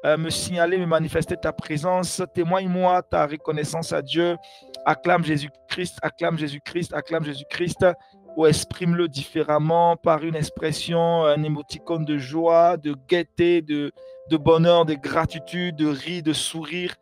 me signaler, me manifester ta présence. Témoigne-moi ta reconnaissance à Dieu. Acclame Jésus-Christ, acclame Jésus-Christ, acclame Jésus-Christ. Ou exprime-le différemment par une expression, un émoticône de joie, de gaieté, de bonheur, de gratitude, de rire, de sourire.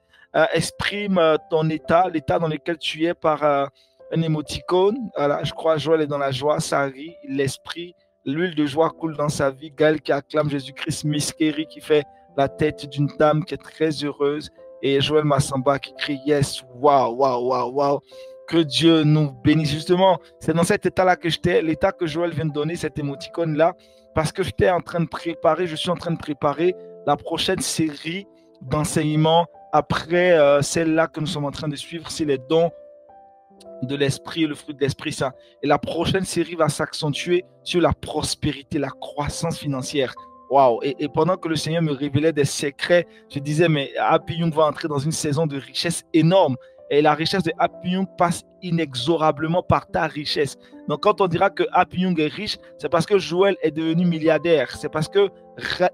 Exprime ton état, l'état dans lequel tu es par un émoticône. Voilà, je crois Joël est dans la joie, ça rit, l'esprit, l'huile de joie coule dans sa vie. Gaël qui acclame Jésus-Christ, Miss Kerry qui fait la tête d'une dame qui est très heureuse. Et Joël Massamba qui crie yes, waouh, waouh, waouh, waouh. Que Dieu nous bénisse. Justement, c'est dans cet état-là que j'étais, l'état que Joël vient de donner, cette émoticône-là, parce que j'étais en train de préparer, je suis en train de préparer la prochaine série d'enseignements après celle-là que nous sommes en train de suivre, c'est les dons de l'esprit, le fruit de l'esprit saint. Et la prochaine série va s'accentuer sur la prospérité, la croissance financière. Waouh! Et pendant que le Seigneur me révélait des secrets, je disais, mais Happy Young va entrer dans une saison de richesse énorme. Et la richesse de Happy Young passe inexorablement par ta richesse. Donc, quand on dira que Happy Young est riche, c'est parce que Joël est devenu milliardaire. C'est parce que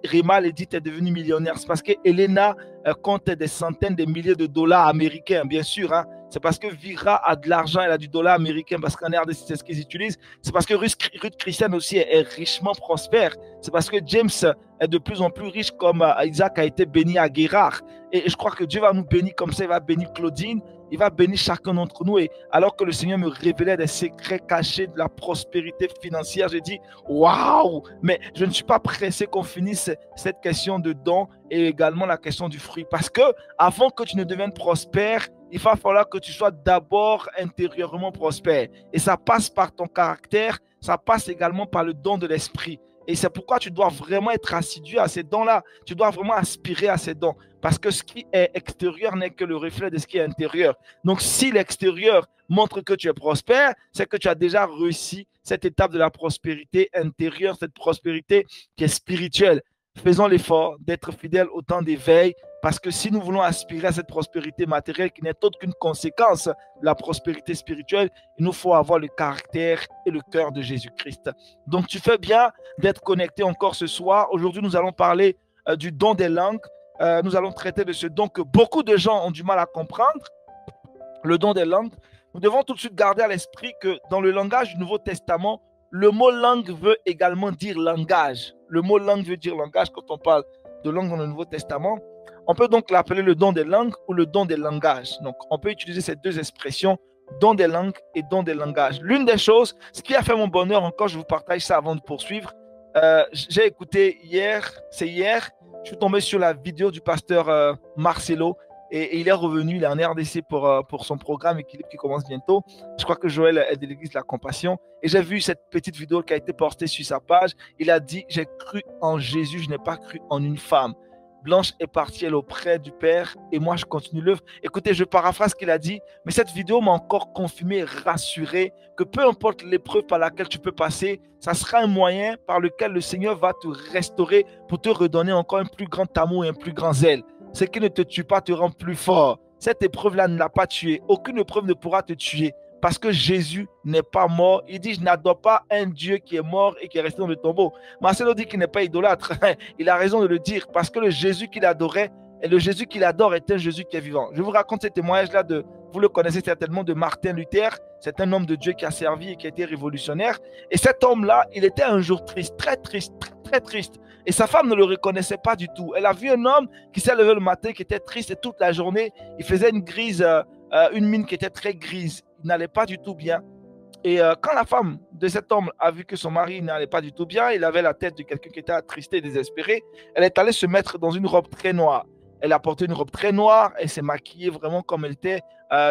Rémal Edith est devenu millionnaire. C'est parce que Elena compte des centaines de milliers de dollars américains, bien sûr. Hein. C'est parce que Vira a de l'argent, elle a du dollar américain, parce qu'en RDC, c'est ce qu'ils utilisent. C'est parce que Ruth Christian aussi est richement prospère. C'est parce que James est de plus en plus riche, comme Isaac a été béni à Guérard. Et je crois que Dieu va nous bénir comme ça. Il va bénir Claudine, il va bénir chacun d'entre nous. Et alors que le Seigneur me révélait des secrets cachés de la prospérité financière, j'ai dit, waouh! Mais je ne suis pas pressé qu'on finisse cette question de don et également la question du fruit. Parce que avant que tu ne deviennes prospère, il va falloir que tu sois d'abord intérieurement prospère. Et ça passe par ton caractère, ça passe également par le don de l'esprit. Et c'est pourquoi tu dois vraiment être assidu à ces dons-là. Tu dois vraiment aspirer à ces dons. Parce que ce qui est extérieur n'est que le reflet de ce qui est intérieur. Donc, si l'extérieur montre que tu es prospère, c'est que tu as déjà réussi cette étape de la prospérité intérieure, cette prospérité qui est spirituelle. Faisons l'effort d'être fidèles au temps d'éveil, parce que si nous voulons aspirer à cette prospérité matérielle qui n'est autre qu'une conséquence de la prospérité spirituelle, il nous faut avoir le caractère et le cœur de Jésus-Christ. Donc, tu fais bien d'être connecté encore ce soir. Aujourd'hui, nous allons parler du don des langues. Nous allons traiter de ce don que beaucoup de gens ont du mal à comprendre, le don des langues. Nous devons tout de suite garder à l'esprit que dans le langage du Nouveau Testament, le mot langue veut également dire langage. Le mot langue veut dire langage quand on parle de langue dans le Nouveau Testament. On peut donc l'appeler le don des langues ou le don des langages. Donc, on peut utiliser ces deux expressions, don des langues et don des langages. L'une des choses, ce qui a fait mon bonheur, encore je vous partage ça avant de poursuivre, j'ai écouté hier, je suis tombé sur la vidéo du pasteur Marcelo et il est revenu, il est en RDC pour son programme Équilibre qui commence bientôt. Je crois que Joël est de l'Église de la Compassion. Et j'ai vu cette petite vidéo qui a été postée sur sa page. Il a dit, j'ai cru en Jésus, je n'ai pas cru en une femme. Blanche est partie, elle auprès du Père, et moi je continue l'œuvre. Écoutez, je paraphrase ce qu'il a dit, mais cette vidéo m'a encore confirmé, rassuré, que peu importe l'épreuve par laquelle tu peux passer, ça sera un moyen par lequel le Seigneur va te restaurer pour te redonner encore un plus grand amour et un plus grand zèle. Ce qui ne te tue pas te rend plus fort. Cette épreuve-là ne l'a pas tué. Aucune épreuve ne pourra te tuer. Parce que Jésus n'est pas mort. Il dit, je n'adore pas un Dieu qui est mort et qui est resté dans le tombeau. Marcelo dit qu'il n'est pas idolâtre. Il a raison de le dire. Parce que le Jésus qu'il adorait, et le Jésus qu'il adore est un Jésus qui est vivant. Je vous raconte ce témoignage-là vous le connaissez certainement, de Martin Luther. C'est un homme de Dieu qui a servi et qui a été révolutionnaire. Et cet homme-là, il était un jour triste, très triste, très triste. Et sa femme ne le reconnaissait pas du tout. Elle a vu un homme qui s'est levé le matin, qui était triste, et toute la journée, il faisait une mine qui était très grise. Il n'allait pas du tout bien. Et quand la femme de cet homme a vu que son mari n'allait pas du tout bien, il avait la tête de quelqu'un qui était attristé et désespéré, elle est allée se mettre dans une robe très noire. Elle a porté une robe très noire, elle s'est maquillée vraiment comme elle était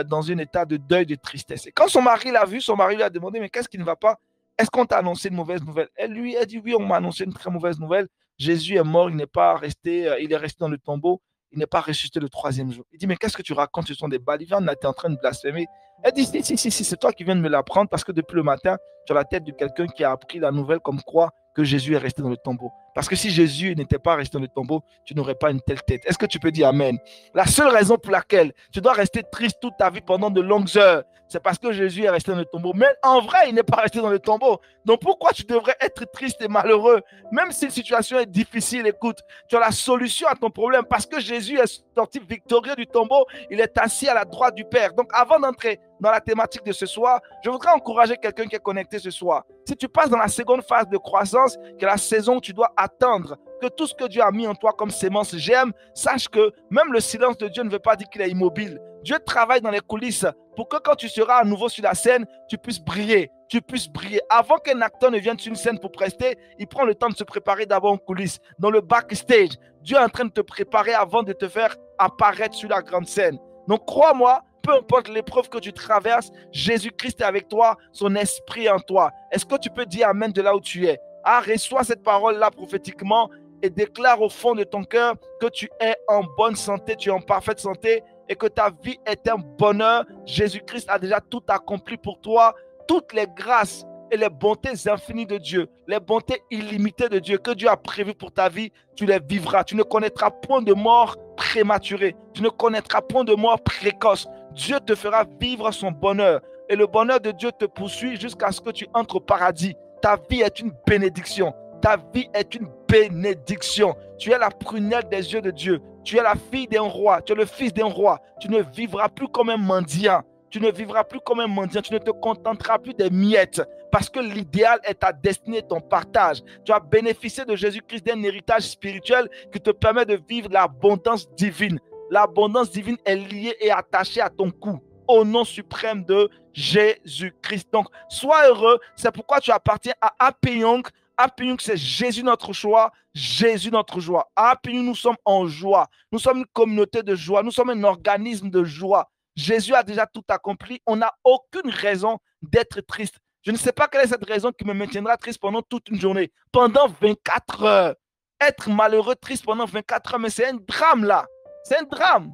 dans un état de deuil, de tristesse. Et quand son mari l'a vu, son mari lui a demandé, mais qu'est-ce qui ne va pas? Est-ce qu'on t'a annoncé une mauvaise nouvelle? Elle lui a dit, oui, on m'a annoncé une très mauvaise nouvelle. Jésus est mort, il n'est pas resté, il est resté dans le tombeau, il n'est pas ressuscité le troisième jour. Il dit, mais qu'est-ce que tu racontes? Ce sont des balivernes, tu es en train de blasphémer. Elle dit, si, c'est toi qui viens de me l'apprendre parce que depuis le matin, tu as la tête de quelqu'un qui a appris la nouvelle comme quoi que Jésus est resté dans le tombeau. Parce que si Jésus n'était pas resté dans le tombeau, tu n'aurais pas une telle tête. Est-ce que tu peux dire Amen? La seule raison pour laquelle tu dois rester triste toute ta vie pendant de longues heures, c'est parce que Jésus est resté dans le tombeau. Mais en vrai, il n'est pas resté dans le tombeau. Donc pourquoi tu devrais être triste et malheureux? Même si la situation est difficile, écoute, tu as la solution à ton problème parce que Jésus est sorti victorieux du tombeau. Il est assis à la droite du Père. Donc avant d'entrer dans la thématique de ce soir, je voudrais encourager quelqu'un qui est connecté ce soir. Si tu passes dans la seconde phase de croissance, qui est la saison où tu dois attendre que tout ce que Dieu a mis en toi comme sémence germe, sache que même le silence de Dieu ne veut pas dire qu'il est immobile. Dieu travaille dans les coulisses pour que quand tu seras à nouveau sur la scène, tu puisses briller. Tu puisses briller. Avant qu'un acteur ne vienne sur une scène pour prester, il prend le temps de se préparer d'abord en coulisses. Dans le backstage, Dieu est en train de te préparer avant de te faire apparaître sur la grande scène. Donc crois-moi, peu importe l'épreuve que tu traverses, Jésus-Christ est avec toi, son esprit en toi. Est-ce que tu peux dire Amen de là où tu es? Ah, reçois cette parole-là prophétiquement et déclare au fond de ton cœur que tu es en bonne santé, tu es en parfaite santé et que ta vie est un bonheur. Jésus-Christ a déjà tout accompli pour toi. Toutes les grâces et les bontés infinies de Dieu, les bontés illimitées de Dieu que Dieu a prévues pour ta vie, tu les vivras. Tu ne connaîtras point de mort prématurée. Tu ne connaîtras point de mort précoce. Dieu te fera vivre son bonheur. Et le bonheur de Dieu te poursuit jusqu'à ce que tu entres au paradis. Ta vie est une bénédiction. Ta vie est une bénédiction. Tu es la prunelle des yeux de Dieu. Tu es la fille d'un roi. Tu es le fils d'un roi. Tu ne vivras plus comme un mendiant. Tu ne vivras plus comme un mendiant. Tu ne te contenteras plus des miettes. Parce que l'idéal est ta destinée, ton partage. Tu as bénéficié de Jésus-Christ d'un héritage spirituel qui te permet de vivre l'abondance divine. L'abondance divine est liée et attachée à ton cou. Au nom suprême de Jésus-Christ. Donc, sois heureux. C'est pourquoi tu appartiens à Happy Young. Happy Young, c'est Jésus notre choix. Jésus notre joie. À Happy Young, nous sommes en joie. Nous sommes une communauté de joie. Nous sommes un organisme de joie. Jésus a déjà tout accompli. On n'a aucune raison d'être triste. Je ne sais pas quelle est cette raison qui me maintiendra triste pendant toute une journée. Pendant 24 heures. Être malheureux, triste pendant 24 heures. Mais c'est un drame là. C'est un drame.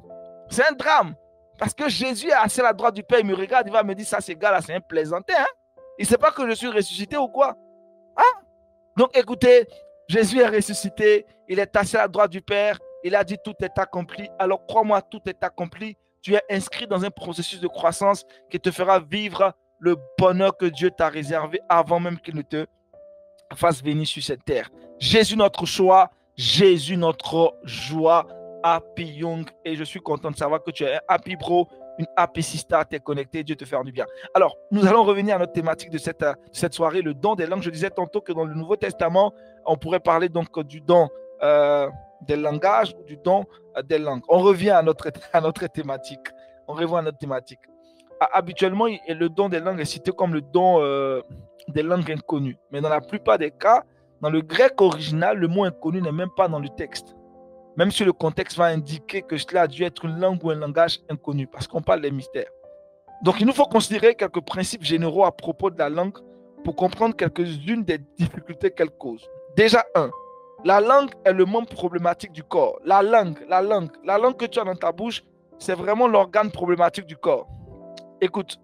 C'est un drame. Parce que Jésus est assis à la droite du Père. Il me regarde. Il va me dire, ça, ces gars-là, c'est un plaisantin. Hein? Il ne sait pas que je suis ressuscité ou quoi. Hein? Donc, écoutez, Jésus est ressuscité. Il est assis à la droite du Père. Il a dit, tout est accompli. Alors, crois-moi, tout est accompli. Tu es inscrit dans un processus de croissance qui te fera vivre le bonheur que Dieu t'a réservé avant même qu'il ne te fasse venir sur cette terre. Jésus notre choix, Jésus notre joie. Happy Young. Et je suis content de savoir que tu es un happy bro, une happy sister, tu es connecté, Dieu te fait du bien. Alors, nous allons revenir à notre thématique de cette soirée, le don des langues. Je disais tantôt que dans le Nouveau Testament, on pourrait parler donc du don des langages ou du don des langues. On revient à notre thématique. On revient à notre thématique. Habituellement, le don des langues est cité comme le don des langues inconnues. Mais dans la plupart des cas, dans le grec original, le mot inconnu n'est même pas dans le texte. Même si le contexte va indiquer que cela a dû être une langue ou un langage inconnu, parce qu'on parle des mystères. Donc, il nous faut considérer quelques principes généraux à propos de la langue pour comprendre quelques-unes des difficultés qu'elle cause. Déjà, la langue est le membre problématique du corps. La langue que tu as dans ta bouche, c'est vraiment l'organe problématique du corps. Écoute,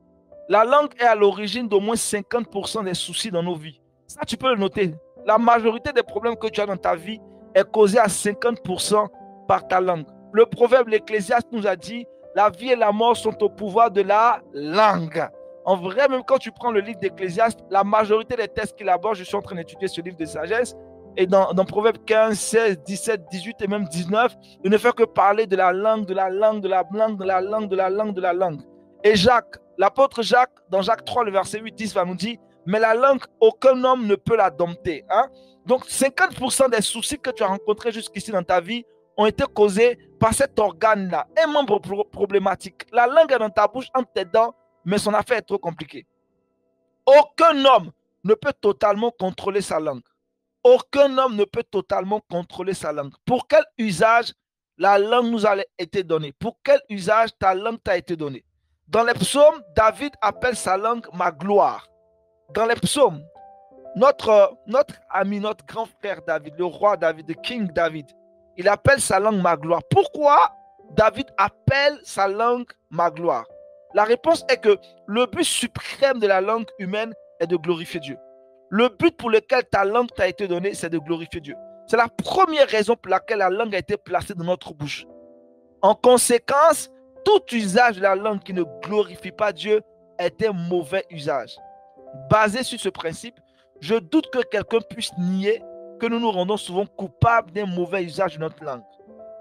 la langue est à l'origine d'au moins 50% des soucis dans nos vies. Ça, tu peux le noter. La majorité des problèmes que tu as dans ta vie est causée à 50% par ta langue. Le proverbe, l'Ecclésiaste nous a dit, la vie et la mort sont au pouvoir de la langue. En vrai, même quand tu prends le livre d'Ecclésiaste, la majorité des textes qu'il aborde, je suis en train d'étudier ce livre de sagesse, et dans Proverbe 15, 16, 17, 18 et même 19, il ne fait que parler de la langue, de la langue, de la langue, de la langue, de la langue, de la langue. Et Jacques, l'apôtre Jacques, dans Jacques 3, le verset 8-10, va nous dire, mais la langue, aucun homme ne peut la dompter. Hein? Donc, 50% des soucis que tu as rencontrés jusqu'ici dans ta vie ont été causés par cet organe-là, un membre problématique. La langue est dans ta bouche, entre tes dents, mais son affaire est trop compliquée. Aucun homme ne peut totalement contrôler sa langue. Aucun homme ne peut totalement contrôler sa langue. Pour quel usage la langue nous a été donnée? Pour quel usage ta langue t'a été donnée? Dans les psaumes, David appelle sa langue ma gloire. Dans les psaumes, notre ami, notre grand frère David, le roi David, le King David, il appelle sa langue ma gloire. Pourquoi David appelle sa langue ma gloire? La réponse est que le but suprême de la langue humaine est de glorifier Dieu. Le but pour lequel ta langue t'a été donnée, c'est de glorifier Dieu. C'est la première raison pour laquelle la langue a été placée dans notre bouche. En conséquence, tout usage de la langue qui ne glorifie pas Dieu est un mauvais usage. Basé sur ce principe, je doute que quelqu'un puisse nier que nous nous rendons souvent coupables d'un mauvais usage de notre langue.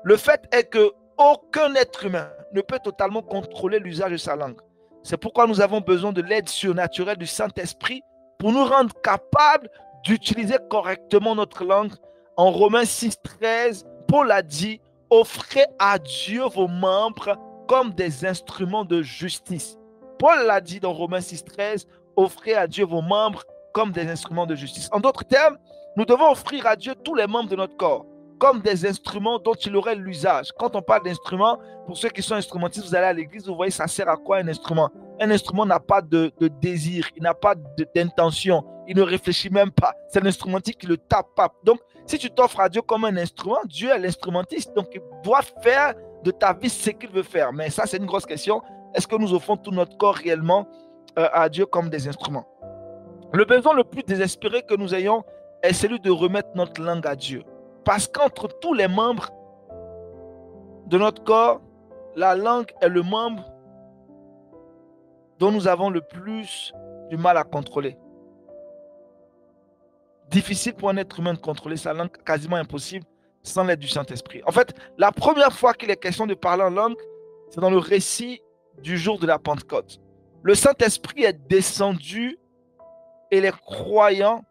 Le fait est qu'aucun être humain ne peut totalement contrôler l'usage de sa langue. C'est pourquoi nous avons besoin de l'aide surnaturelle du Saint-Esprit pour nous rendre capables d'utiliser correctement notre langue. En Romains 6,13, Paul a dit « Offrez à Dieu vos membres comme des instruments de justice. » Paul l'a dit dans Romains 6,13, « Offrez à Dieu vos membres comme des instruments de justice. » En d'autres termes, nous devons offrir à Dieu tous les membres de notre corps comme des instruments dont il aurait l'usage. Quand on parle d'instruments, pour ceux qui sont instrumentistes, vous allez à l'église, vous voyez, ça sert à quoi un instrument? Un instrument n'a pas de désir, il n'a pas d'intention, il ne réfléchit même pas. C'est l'instrumentiste qui le tape. Donc, si tu t'offres à Dieu comme un instrument, Dieu est l'instrumentiste, donc il doit faire de ta vie ce qu'il veut faire. Mais ça, c'est une grosse question. Est-ce que nous offrons tout notre corps réellement à Dieu comme des instruments? Le besoin le plus désespéré que nous ayons est celui de remettre notre langue à Dieu. Parce qu'entre tous les membres de notre corps, la langue est le membre dont nous avons le plus du mal à contrôler. Difficile pour un être humain de contrôler sa langue, quasiment impossible sans l'aide du Saint-Esprit. En fait, la première fois qu'il est question de parler en langue, c'est dans le récit du jour de la Pentecôte. Le Saint-Esprit est descendu et les croyants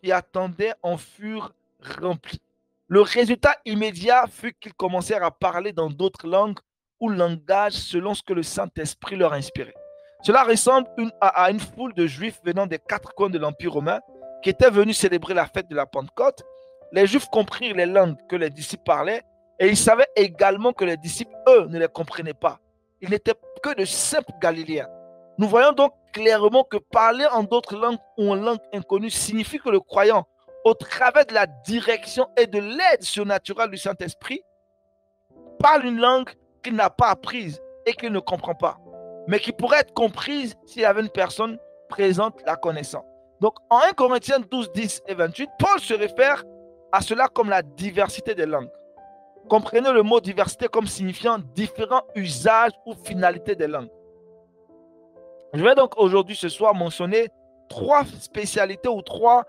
qui attendaient en furent remplis. Le résultat immédiat fut qu'ils commencèrent à parler dans d'autres langues ou langages selon ce que le Saint-Esprit leur inspirait. Cela ressemble à une foule de Juifs venant des quatre coins de l'Empire romain qui étaient venus célébrer la fête de la Pentecôte. Les Juifs comprirent les langues que les disciples parlaient et ils savaient également que les disciples, eux, ne les comprenaient pas. Ils n'étaient que de simples Galiléens. Nous voyons donc clairement que parler en d'autres langues ou en langue inconnue signifie que le croyant, au travers de la direction et de l'aide surnaturelle du Saint-Esprit, parle une langue qu'il n'a pas apprise et qu'il ne comprend pas, mais qui pourrait être comprise s'il y avait une personne présente la connaissant. Donc, en 1 Corinthiens 12, 10 et 28, Paul se réfère à cela comme la diversité des langues. Comprenez le mot diversité comme signifiant différents usages ou finalités des langues. Je vais donc aujourd'hui, ce soir, mentionner trois spécialités ou trois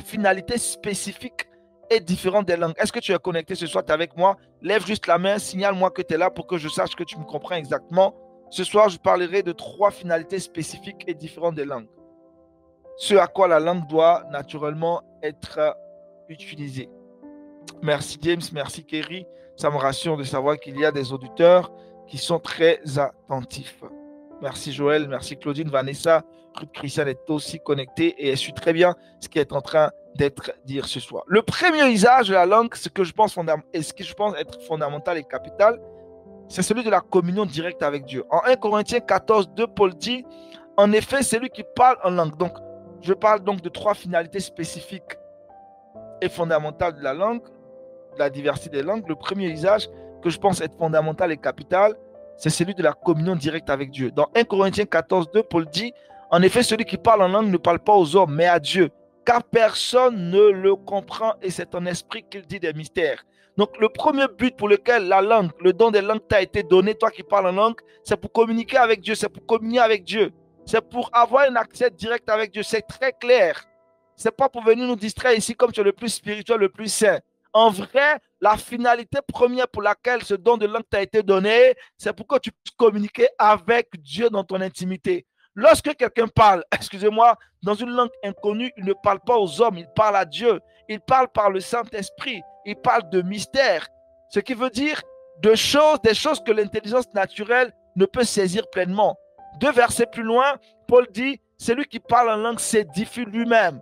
finalités spécifiques et différentes des langues. Est-ce que tu es connecté ce soir? Tu es avec moi? Lève juste la main, signale-moi que tu es là pour que je sache que tu me comprends exactement. Ce soir, je parlerai de trois finalités spécifiques et différentes des langues. Ce à quoi la langue doit naturellement être utilisée. Merci James, merci Kerry. Ça me rassure de savoir qu'il y a des auditeurs qui sont très attentifs. Merci Joël, merci Claudine, Vanessa, Ruth Christiane est aussi connectée et elle suit très bien ce qui est en train d'être dit ce soir. Le premier usage de la langue, ce que je pense être fondamental et capital, c'est celui de la communion directe avec Dieu. En 1 Corinthiens 14, 2, Paul dit, en effet, c'est lui qui parle en langue. Donc, je parle donc de trois finalités spécifiques et fondamentales de la langue, de la diversité des langues. Le premier usage que je pense être fondamental et capital, c'est celui de la communion directe avec Dieu. Dans 1 Corinthiens 14, 2, Paul dit, en effet, celui qui parle en langue ne parle pas aux hommes, mais à Dieu, car personne ne le comprend et c'est en esprit qu'il dit des mystères. Donc, le premier but pour lequel la langue, le don des langues t'a été donné, toi qui parles en langue, c'est pour communiquer avec Dieu, c'est pour communier avec Dieu, c'est pour avoir un accès direct avec Dieu. C'est très clair. Ce n'est pas pour venir nous distraire ici comme tu es le plus spirituel, le plus saint. En vrai, la finalité première pour laquelle ce don de langue t'a été donné, c'est pour que tu puisses communiquer avec Dieu dans ton intimité. Lorsque quelqu'un parle, excusez-moi, dans une langue inconnue, il ne parle pas aux hommes, il parle à Dieu. Il parle par le Saint-Esprit. Il parle de mystère. Ce qui veut dire des choses que l'intelligence naturelle ne peut saisir pleinement. 2 versets plus loin, Paul dit, celui qui parle en langue s'édifie lui-même.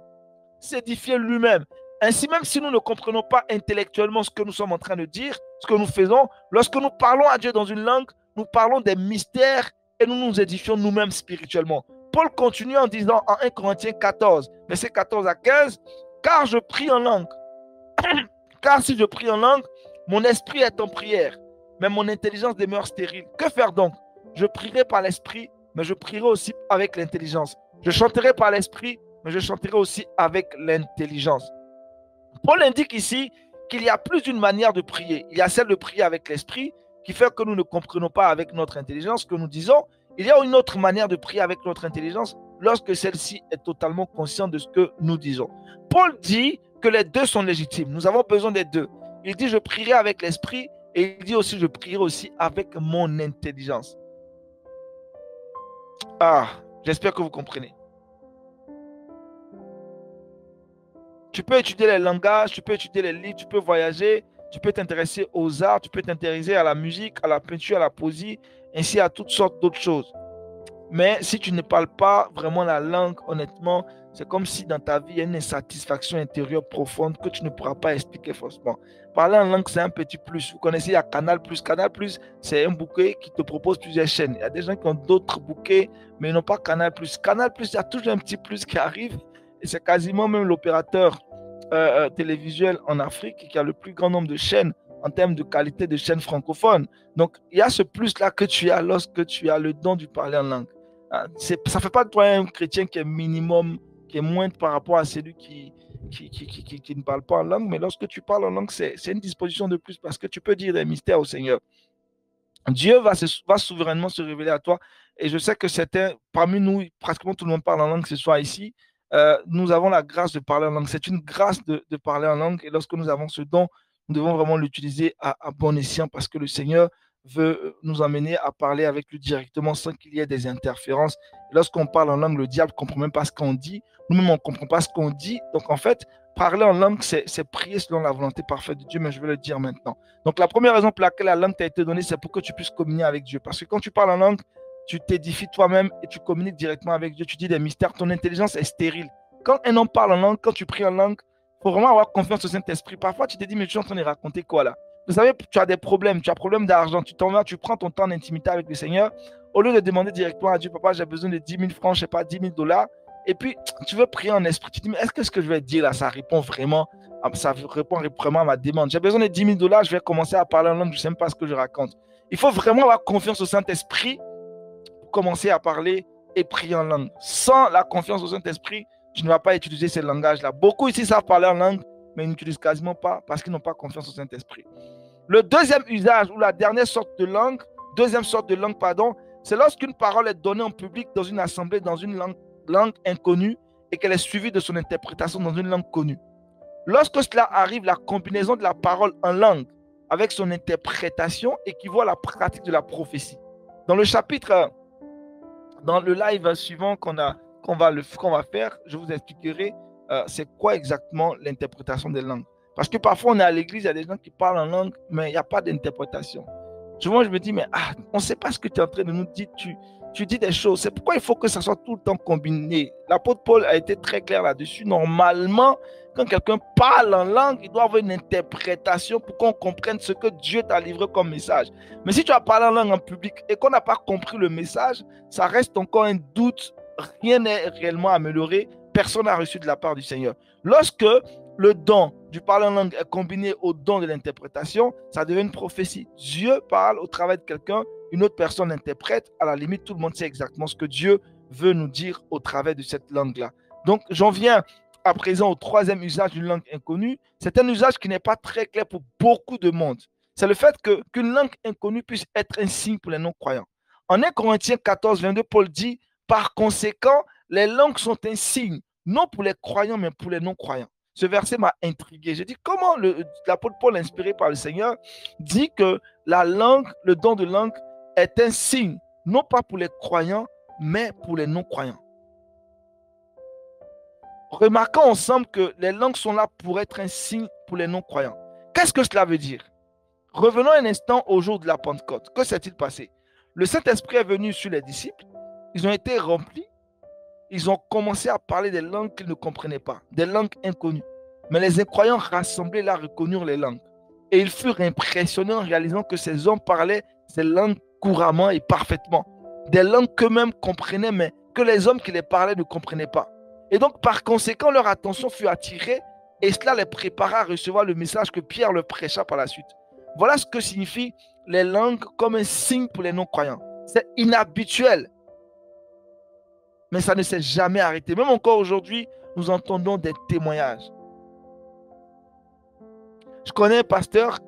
S'édifier lui-même. Ainsi, même si nous ne comprenons pas intellectuellement ce que nous sommes en train de dire, ce que nous faisons, lorsque nous parlons à Dieu dans une langue, nous parlons des mystères et nous nous édifions nous-mêmes spirituellement. Paul continue en disant en 1 Corinthiens 14, versets 14 à 15, « Car je prie en langue. Car si je prie en langue, mon esprit est en prière, mais mon intelligence demeure stérile. Que faire donc? Je prierai par l'esprit, mais je prierai aussi avec l'intelligence. Je chanterai par l'esprit, mais je chanterai aussi avec l'intelligence. » Paul indique ici qu'il y a plus d'une manière de prier. Il y a celle de prier avec l'esprit, qui fait que nous ne comprenons pas avec notre intelligence ce que nous disons. Il y a une autre manière de prier avec notre intelligence lorsque celle-ci est totalement consciente de ce que nous disons. Paul dit que les deux sont légitimes. Nous avons besoin des deux. Il dit, je prierai avec l'esprit, et il dit aussi, je prierai aussi avec mon intelligence. Ah, j'espère que vous comprenez. Tu peux étudier les langages, tu peux étudier les livres, tu peux voyager, tu peux t'intéresser aux arts, tu peux t'intéresser à la musique, à la peinture, à la poésie, ainsi à toutes sortes d'autres choses. Mais si tu ne parles pas vraiment la langue, honnêtement, c'est comme si dans ta vie, il y a une insatisfaction intérieure profonde que tu ne pourras pas expliquer forcément. Parler en langue, c'est un petit plus. Vous connaissez, il y a Canal+. Canal+, c'est un bouquet qui te propose plusieurs chaînes. Il y a des gens qui ont d'autres bouquets, mais ils n'ont pas Canal+. Canal+, il y a toujours un petit plus qui arrive. Et c'est quasiment même l'opérateur télévisuel en Afrique qui a le plus grand nombre de chaînes en termes de qualité de chaînes francophones. Donc, il y a ce plus-là que tu as lorsque tu as le don de parler en langue. Ça ne fait pas de toi un chrétien qui est minimum, qui est moindre par rapport à celui qui ne parle pas en langue, mais lorsque tu parles en langue, c'est une disposition de plus parce que tu peux dire des mystères au Seigneur. Dieu va souverainement se révéler à toi. Et je sais que certains, parmi nous, pratiquement tout le monde parle en langue, que ce soit ici. Nous avons la grâce de parler en langue. C'est une grâce de parler en langue. Et lorsque nous avons ce don, nous devons vraiment l'utiliser à bon escient parce que le Seigneur veut nous amener à parler avec lui directement sans qu'il y ait des interférences. Lorsqu'on parle en langue, le diable ne comprend même pas ce qu'on dit. Nous-mêmes, on ne comprend pas ce qu'on dit. Donc, en fait, parler en langue, c'est prier selon la volonté parfaite de Dieu, mais je vais le dire maintenant. Donc, la première raison pour laquelle la langue t'a été donnée, c'est pour que tu puisses communier avec Dieu. Parce que quand tu parles en langue, tu t'édifies toi-même et tu communiques directement avec Dieu. Tu dis des mystères. Ton intelligence est stérile. Quand un homme parle en langue, quand tu pries en langue, il faut vraiment avoir confiance au Saint-Esprit. Parfois, tu te dis, mais je suis en train de raconter quoi là? Vous savez, tu as des problèmes. Tu as problème d'argent. Tu t'en vas, tu prends ton temps d'intimité avec le Seigneur. Au lieu de demander directement à Dieu, papa, j'ai besoin de 10 000 francs, je ne sais pas, 10 000 $. Et puis, tu veux prier en esprit. Tu te dis, mais est-ce que ce que je vais dire là, ça répond vraiment à ma demande? J'ai besoin de 10 000 $, je vais commencer à parler en langue, je ne sais même pas ce que je raconte. Il faut vraiment avoir confiance au Saint-Esprit pour commencer à parler et prier en langue. Sans la confiance au Saint-Esprit, tu ne vas pas utiliser ces langages-là. Beaucoup ici savent parler en langue, mais ils n'utilisent quasiment pas parce qu'ils n'ont pas confiance au Saint-Esprit. Le deuxième usage ou la dernière sorte de langue, c'est lorsqu'une parole est donnée en public dans une assemblée, dans une langue inconnue et qu'elle est suivie de son interprétation dans une langue connue. Lorsque cela arrive, la combinaison de la parole en langue avec son interprétation équivaut à la pratique de la prophétie. Dans le chapitre, dans le live suivant qu'on va faire, je vous expliquerai c'est quoi exactement l'interprétation des langues. Parce que parfois, on est à l'église, il y a des gens qui parlent en langue, mais il n'y a pas d'interprétation. Souvent, je me dis, mais on ne sait pas ce que tu es en train de nous dire. Tu dis des choses. C'est pourquoi il faut que ça soit tout le temps combiné. L'apôtre Paul a été très clair là-dessus. Normalement, quand quelqu'un parle en langue, il doit avoir une interprétation pour qu'on comprenne ce que Dieu t'a livré comme message. Mais si tu as parlé en langue en public et qu'on n'a pas compris le message, ça reste encore un doute. Rien n'est réellement amélioré. Personne n'a reçu de la part du Seigneur. Lorsque le don du parler en langue est combiné au don de l'interprétation, ça devient une prophétie. Dieu parle au travers de quelqu'un, une autre personne l'interprète. À la limite, tout le monde sait exactement ce que Dieu veut nous dire au travers de cette langue-là. Donc, j'en viens à présent au troisième usage d'une langue inconnue. C'est un usage qui n'est pas très clair pour beaucoup de monde. C'est le fait qu'une langue inconnue puisse être un signe pour les non-croyants. En 1 Corinthiens 14, 22, Paul dit, par conséquent, les langues sont un signe, non pour les croyants, mais pour les non-croyants. Ce verset m'a intrigué. J'ai dit, comment l'apôtre Paul, inspiré par le Seigneur, dit que la langue, le don de langue, est un signe, non pas pour les croyants, mais pour les non-croyants. Remarquons ensemble que les langues sont là pour être un signe pour les non-croyants. Qu'est-ce que cela veut dire? Revenons un instant au jour de la Pentecôte. Que s'est-il passé? Le Saint-Esprit est venu sur les disciples, ils ont été remplis, ils ont commencé à parler des langues qu'ils ne comprenaient pas, des langues inconnues. Mais les incroyants rassemblés là reconnurent les langues. Et ils furent impressionnés en réalisant que ces hommes parlaient ces langues couramment et parfaitement. Des langues qu'eux-mêmes comprenaient, mais que les hommes qui les parlaient ne comprenaient pas. Et donc, par conséquent, leur attention fut attirée et cela les prépara à recevoir le message que Pierre leur prêcha par la suite. Voilà ce que signifient les langues comme un signe pour les non-croyants. C'est inhabituel. Mais ça ne s'est jamais arrêté. Même encore aujourd'hui, nous entendons des témoignages. Je connais un pasteur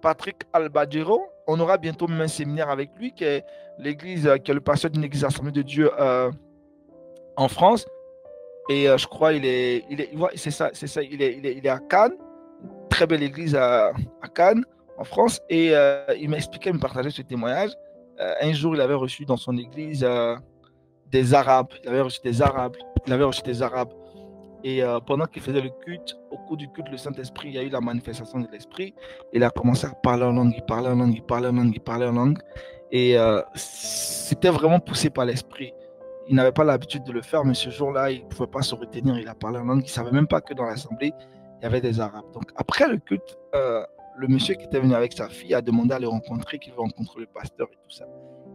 Patrick Albadero. On aura bientôt même un séminaire avec lui, qui est l'église, qui est le pasteur d'une église Assemblée de Dieu en France. Et je crois c'est ça, il est à Cannes, très belle église à Cannes, en France. Et il m'a expliqué, il me partageait ce témoignage. Un jour, il avait reçu dans son église des Arabes. Il avait reçu des Arabes. Il avait reçu des Arabes. Et pendant qu'il faisait le culte, au cours du culte, le Saint-Esprit, il y a eu la manifestation de l'Esprit. Il a commencé à parler en langue, il parlait en langue, il parlait en langue, il parlait en langue. Et c'était vraiment poussé par l'Esprit. Il n'avait pas l'habitude de le faire, mais ce jour-là, il ne pouvait pas se retenir. Il a parlé en langue. Il ne savait même pas que dans l'assemblée, il y avait des Arabes. Donc, après le culte, le monsieur qui était venu avec sa fille a demandé à le rencontrer, qu'il veut rencontrer le pasteur et tout ça.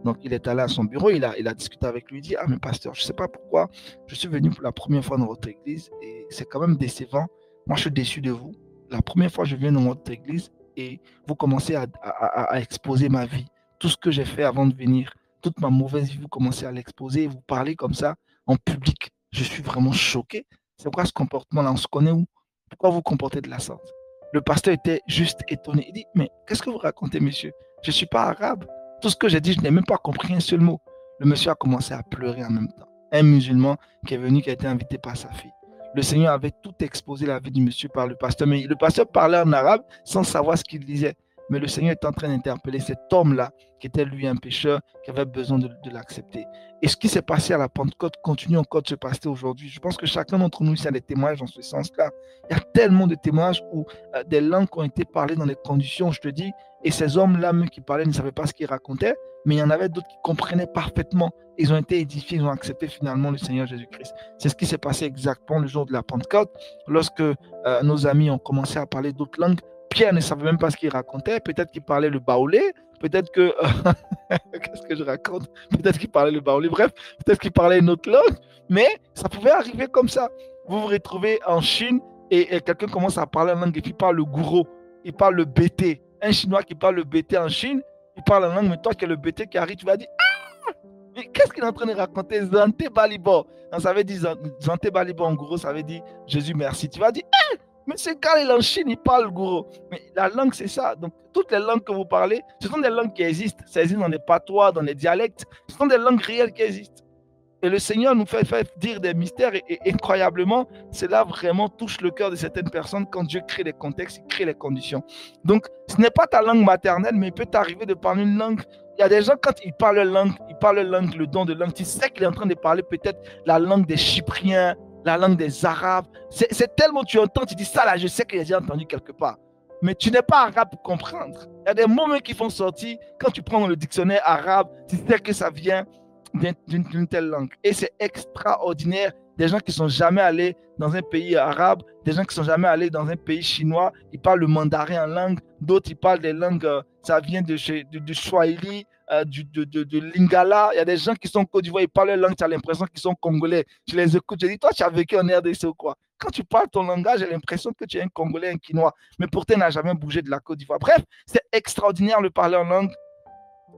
Donc, il est allé à son bureau, il a discuté avec lui, il dit, ah, mais pasteur, je ne sais pas pourquoi, je suis venu pour la première fois dans votre église et c'est quand même décevant. Moi, je suis déçu de vous. La première fois, je viens dans votre église et vous commencez à exposer ma vie, tout ce que j'ai fait avant de venir, toute ma mauvaise vie, vous commencez à l'exposer, vous parlez comme ça en public. Je suis vraiment choqué. C'est quoi ce comportement-là? On se connaît où? Pourquoi vous comportez de la sorte? Le pasteur était juste étonné. Il dit, mais qu'est-ce que vous racontez, monsieur? Je ne suis pas arabe. Tout ce que j'ai dit, je n'ai même pas compris un seul mot. Le monsieur a commencé à pleurer en même temps. Un musulman qui est venu, qui a été invité par sa fille. Le Seigneur avait tout exposé la vie du monsieur par le pasteur. Mais le pasteur parlait en arabe sans savoir ce qu'il disait. Mais le Seigneur est en train d'interpeller cet homme-là, qui était lui un pécheur, qui avait besoin de l'accepter. Et ce qui s'est passé à la Pentecôte continue encore de se passer aujourd'hui. Je pense que chacun d'entre nous ici a des témoignages dans ce sens-là. Il y a tellement de témoignages où des langues ont été parlées dans des conditions, je te dis, et ces hommes-là, même qui parlaient, ne savaient pas ce qu'ils racontaient, mais il y en avait d'autres qui comprenaient parfaitement. Ils ont été édifiés, ils ont accepté finalement le Seigneur Jésus-Christ. C'est ce qui s'est passé exactement le jour de la Pentecôte, lorsque nos amis ont commencé à parler d'autres langues. Pierre ne savait même pas ce qu'il racontait. Peut-être qu'il parlait le baoulé. Peut-être que... Qu'est-ce que je raconte? Peut-être qu'il parlait le baoulé. Bref, peut-être qu'il parlait une autre langue. Mais ça pouvait arriver comme ça. Vous vous retrouvez en Chine et quelqu'un commence à parler en langue et puis il parle le gouro. Il parle le BT. Un Chinois qui parle le BT en Chine, il parle en langue, mais toi qui es le BT qui arrive, tu vas dire ah! Mais qu'est-ce qu'il est en train de raconter? Zante Balibo. Ça veut dire Zante Balibo en gros, ça veut dire Jésus merci. Tu vas dire ah! Mais ce gars, il est en Chine, il parle gouro. Mais la langue, c'est ça. Donc, toutes les langues que vous parlez, ce sont des langues qui existent. Ça existe dans des patois, dans des dialectes. Ce sont des langues réelles qui existent. Et le Seigneur nous fait dire des mystères et incroyablement, cela vraiment touche le cœur de certaines personnes quand Dieu crée les contextes, il crée les conditions. Donc, ce n'est pas ta langue maternelle, mais il peut t'arriver de parler une langue. Il y a des gens, quand ils parlent langue, le don de langue, tu sais qu'il est en train de parler peut-être la langue des Chypriens, la langue des Arabes. C'est tellement tu entends, tu dis ça là, je sais que j'ai déjà entendu quelque part. Mais tu n'es pas arabe pour comprendre. Il y a des mots qui font sortir, quand tu prends dans le dictionnaire arabe, tu sais que ça vient d'une telle langue. Et c'est extraordinaire. Des gens qui ne sont jamais allés dans un pays arabe, des gens qui ne sont jamais allés dans un pays chinois, ils parlent le mandarin en langue, d'autres ils parlent des langues, ça vient du Swahili, de Lingala. Il y a des gens qui sont en Côte d'Ivoire, ils parlent leur langue, tu as l'impression qu'ils sont congolais. Je les écoute, je dis, toi tu as vécu en RDC ou quoi? Quand tu parles ton langage, j'ai l'impression que tu es un Congolais, un Quinois, mais pourtant tu n'as jamais bougé de la Côte d'Ivoire. Bref, c'est extraordinaire le parler en langue.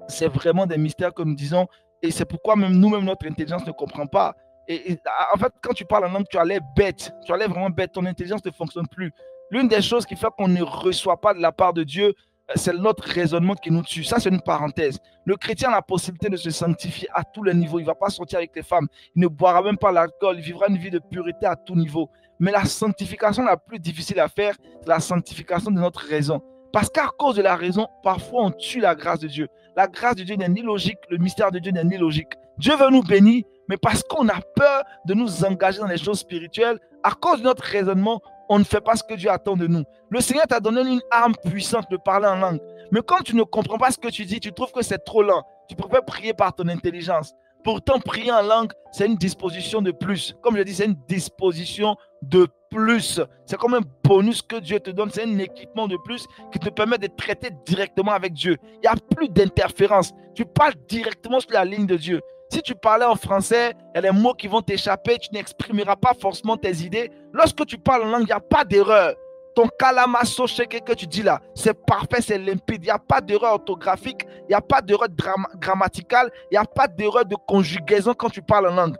C'est vraiment des mystères que nous disons. Et c'est pourquoi même nous-mêmes, notre intelligence ne comprend pas. Et en fait, quand tu parles en langue, tu as l'air bête. Tu as l'air vraiment bête. Ton intelligence ne fonctionne plus. L'une des choses qui fait qu'on ne reçoit pas de la part de Dieu, c'est notre raisonnement qui nous tue. Ça, c'est une parenthèse. Le chrétien a la possibilité de se sanctifier à tous les niveaux. Il ne va pas sortir avec les femmes. Il ne boira même pas l'alcool. Il vivra une vie de pureté à tout niveau. Mais la sanctification la plus difficile à faire, c'est la sanctification de notre raison. Parce qu'à cause de la raison, parfois on tue la grâce de Dieu. La grâce de Dieu n'est ni logique, le mystère de Dieu n'est ni logique. Dieu veut nous bénir, mais parce qu'on a peur de nous engager dans les choses spirituelles, à cause de notre raisonnement, on ne fait pas ce que Dieu attend de nous. Le Seigneur t'a donné une arme puissante de parler en langue. Mais quand tu ne comprends pas ce que tu dis, tu trouves que c'est trop lent. Tu préfères prier par ton intelligence. Pourtant, prier en langue, c'est une disposition de plus. Comme je dis, c'est une disposition de plus. C'est comme un bonus que Dieu te donne. C'est un équipement de plus qui te permet de traiter directement avec Dieu. Il n'y a plus d'interférence. Tu parles directement sur la ligne de Dieu. Si tu parlais en français, il y a des mots qui vont t'échapper. Tu n'exprimeras pas forcément tes idées. Lorsque tu parles en langue, il n'y a pas d'erreur. Ton calamasso que tu dis là, c'est parfait, c'est limpide. Il n'y a pas d'erreur orthographique, il n'y a pas d'erreur grammaticale, il n'y a pas d'erreur de conjugaison quand tu parles en langue.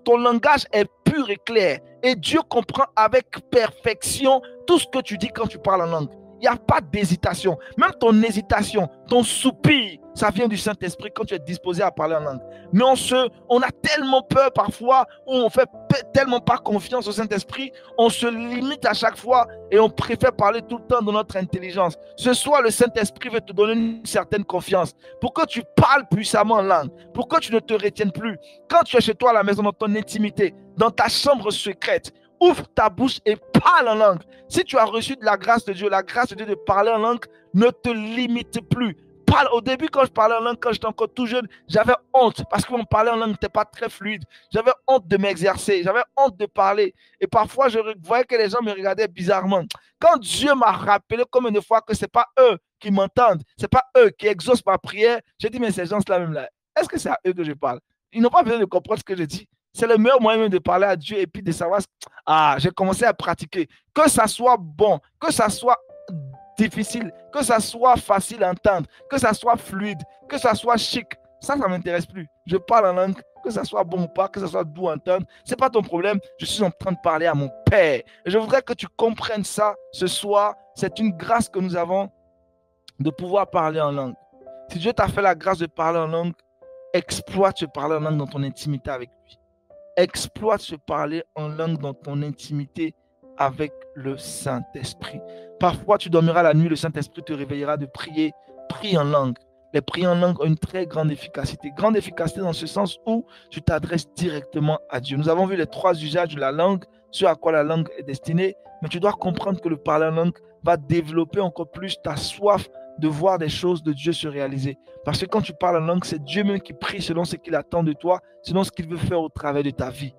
Ton langage est pur et clair. Et Dieu comprend avec perfection tout ce que tu dis quand tu parles en langue. Il n'y a pas d'hésitation. Même ton hésitation, ton soupir, ça vient du Saint-Esprit quand tu es disposé à parler en langue. Mais on a tellement peur parfois, ou on fait tellement pas confiance au Saint-Esprit, on se limite à chaque fois et on préfère parler tout le temps de notre intelligence. Ce soir, le Saint-Esprit veut te donner une certaine confiance pour que tu parles puissamment en langue, pour que tu ne te retiennes plus. Quand tu es chez toi à la maison, dans ton intimité, dans ta chambre secrète, ouvre ta bouche et parle en langue. Si tu as reçu de la grâce de Dieu de parler en langue, ne te limite plus. Parle. Au début, quand je parlais en langue, quand j'étais encore tout jeune, j'avais honte parce qu'on parlait en langue n'était pas très fluide. J'avais honte de m'exercer, j'avais honte de parler. Et parfois, je voyais que les gens me regardaient bizarrement. Quand Dieu m'a rappelé comme une fois que ce n'est pas eux qui m'entendent, ce n'est pas eux qui exaucent ma prière, j'ai dit, mais ces gens-là même là, est-ce que c'est à eux que je parle? Ils n'ont pas besoin de comprendre ce que je dis. C'est le meilleur moyen de parler à Dieu et puis de savoir, j'ai commencé à pratiquer. Que ça soit bon, que ça soit difficile, que ça soit facile à entendre, que ça soit fluide, que ça soit chic, ça ne m'intéresse plus. Je parle en langue, que ça soit bon ou pas, que ça soit doux à entendre, ce n'est pas ton problème. Je suis en train de parler à mon Père. Et je voudrais que tu comprennes ça ce soir. C'est une grâce que nous avons de pouvoir parler en langue. Si Dieu t'a fait la grâce de parler en langue, exploite ce parler en langue dans ton intimité avec lui. Exploite ce parler en langue dans ton intimité avec le Saint-Esprit. Parfois, tu dormiras la nuit, le Saint-Esprit te réveillera de prier. Prie en langue. Les prières en langue ont une très grande efficacité. Grande efficacité dans ce sens où tu t'adresses directement à Dieu. Nous avons vu les 3 usages de la langue, ce à quoi la langue est destinée, mais tu dois comprendre que le parler en langue va développer encore plus ta soif de voir des choses de Dieu se réaliser. Parce que quand tu parles en langue, c'est Dieu même qui prie selon ce qu'il attend de toi, selon ce qu'il veut faire au travers de ta vie.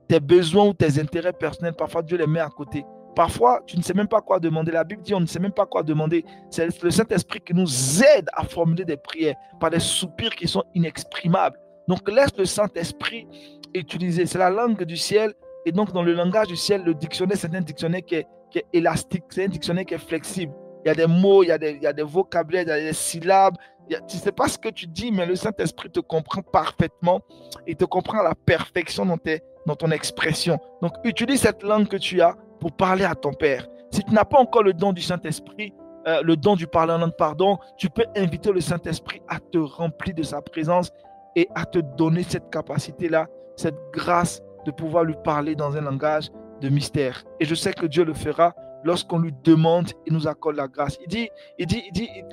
Tes besoins ou tes intérêts personnels, parfois Dieu les met à côté. Parfois, tu ne sais même pas quoi demander. La Bible dit on ne sait même pas quoi demander. C'est le Saint-Esprit qui nous aide à formuler des prières par des soupirs qui sont inexprimables. Donc, laisse le Saint-Esprit utiliser. C'est la langue du ciel. Et donc, dans le langage du ciel, le dictionnaire, c'est un dictionnaire qui est élastique. C'est un dictionnaire qui est flexible. Il y a des mots, il y a des vocabulaires, il y a des syllabes. Tu ne sais pas ce que tu dis, mais le Saint-Esprit te comprend parfaitement. Il te comprend à la perfection dans ton expression. Donc, utilise cette langue que tu as pour parler à ton Père. Si tu n'as pas encore le don du Saint-Esprit, le don du parler en langue, pardon, tu peux inviter le Saint-Esprit à te remplir de sa présence et à te donner cette capacité-là, cette grâce de pouvoir lui parler dans un langage de mystère. Et je sais que Dieu le fera lorsqu'on lui demande, il nous accorde la grâce. Il dit,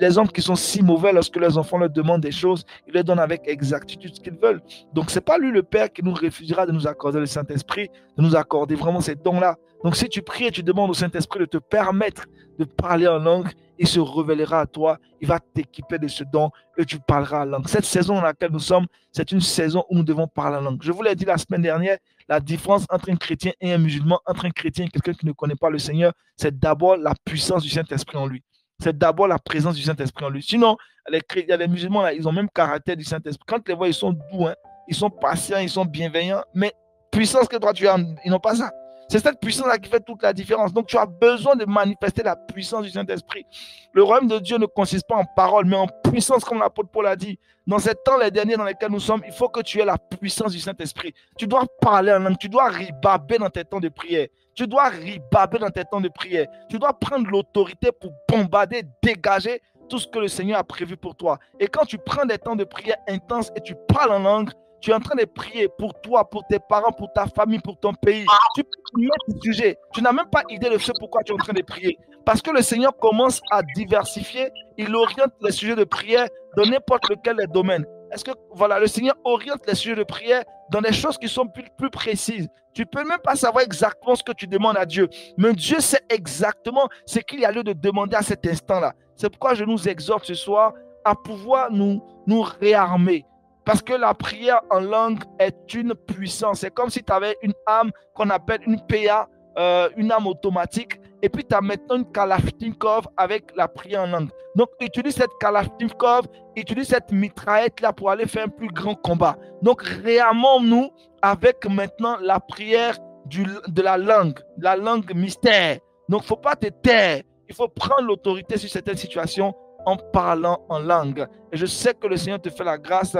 les hommes qui sont si mauvais, lorsque leurs enfants leur demandent des choses, ils leur donnent avec exactitude ce qu'ils veulent. Donc, ce n'est pas lui le Père qui nous refusera de nous accorder le Saint-Esprit, de nous accorder vraiment ces dons-là. Donc, si tu pries et tu demandes au Saint-Esprit de te permettre de parler en langue, il se révélera à toi, il va t'équiper de ce don et tu parleras en langue. Cette saison dans laquelle nous sommes, c'est une saison où nous devons parler en langue. Je vous l'ai dit la semaine dernière, la différence entre un chrétien et un musulman, entre un chrétien et quelqu'un qui ne connaît pas le Seigneur, c'est d'abord la puissance du Saint-Esprit en lui. C'est d'abord la présence du Saint-Esprit en lui. Sinon, les musulmans, là, ils ont même caractère du Saint-Esprit. Quand tu les vois, ils sont doux, hein, ils sont patients, ils sont bienveillants, mais puissance que toi tu as, ils n'ont pas ça. C'est cette puissance-là qui fait toute la différence. Donc, tu as besoin de manifester la puissance du Saint-Esprit. Le royaume de Dieu ne consiste pas en parole, mais en puissance, comme l'apôtre Paul a dit. Dans ces temps, les derniers dans lesquels nous sommes, il faut que tu aies la puissance du Saint-Esprit. Tu dois parler en langue, tu dois ribaber dans tes temps de prière. Tu dois ribaber dans tes temps de prière. Tu dois prendre l'autorité pour bombarder, dégager tout ce que le Seigneur a prévu pour toi. Et quand tu prends des temps de prière intenses et tu parles en langue, tu es en train de prier pour toi, pour tes parents, pour ta famille, pour ton pays. Tu peux mettre le sujet. Tu n'as même pas idée de ce pourquoi tu es en train de prier. Parce que le Seigneur commence à diversifier. Il oriente les sujets de prière dans n'importe lequel des domaines. Est-ce que, voilà, le Seigneur oriente les sujets de prière dans des choses qui sont plus précises. Tu ne peux même pas savoir exactement ce que tu demandes à Dieu. Mais Dieu sait exactement ce qu'il y a lieu de demander à cet instant-là. C'est pourquoi je nous exhorte ce soir à pouvoir nous réarmer. Parce que la prière en langue est une puissance. C'est comme si tu avais une arme qu'on appelle une PA, une arme automatique. Et puis, tu as maintenant une Kalachnikov avec la prière en langue. Donc, utilise cette Kalachnikov, utilise cette mitraillette-là pour aller faire un plus grand combat. Donc, réarmons-nous avec maintenant la prière de la langue mystère. Donc, il ne faut pas te taire. Il faut prendre l'autorité sur certaines situations en parlant en langue. Et je sais que le Seigneur te fait la grâce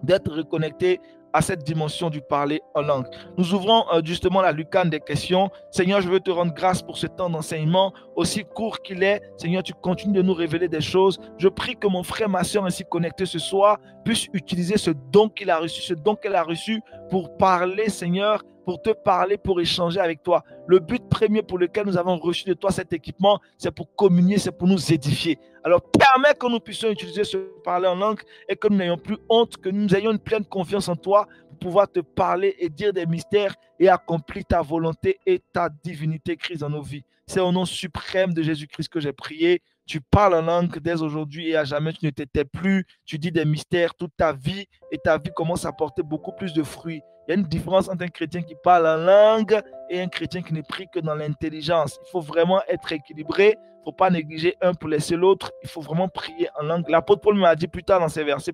d'être reconnecté à cette dimension du parler en langue. Nous ouvrons justement la lucarne des questions. Seigneur, je veux te rendre grâce pour ce temps d'enseignement, aussi court qu'il est. Seigneur, tu continues de nous révéler des choses. Je prie que mon frère, ma soeur ainsi connectés ce soir puissent utiliser ce don qu'il a reçu, ce don qu'elle a reçu pour parler, Seigneur, pour te parler, pour échanger avec toi. Le but premier pour lequel nous avons reçu de toi cet équipement, c'est pour communier, c'est pour nous édifier. Alors, permets que nous puissions utiliser ce parler en langue et que nous n'ayons plus honte, que nous ayons une pleine confiance en toi pour pouvoir te parler et dire des mystères et accomplir ta volonté et ta divinité, Christ, dans nos vies. C'est au nom suprême de Jésus-Christ que j'ai prié. Tu parles en langue dès aujourd'hui et à jamais, tu ne t'étais plus. Tu dis des mystères toute ta vie et ta vie commence à porter beaucoup plus de fruits. Il y a une différence entre un chrétien qui parle en langue et un chrétien qui n'est pris que dans l'intelligence. Il faut vraiment être équilibré. Il ne faut pas négliger un pour laisser l'autre. Il faut vraiment prier en langue. L'apôtre Paul m'a dit plus tard dans ses versets,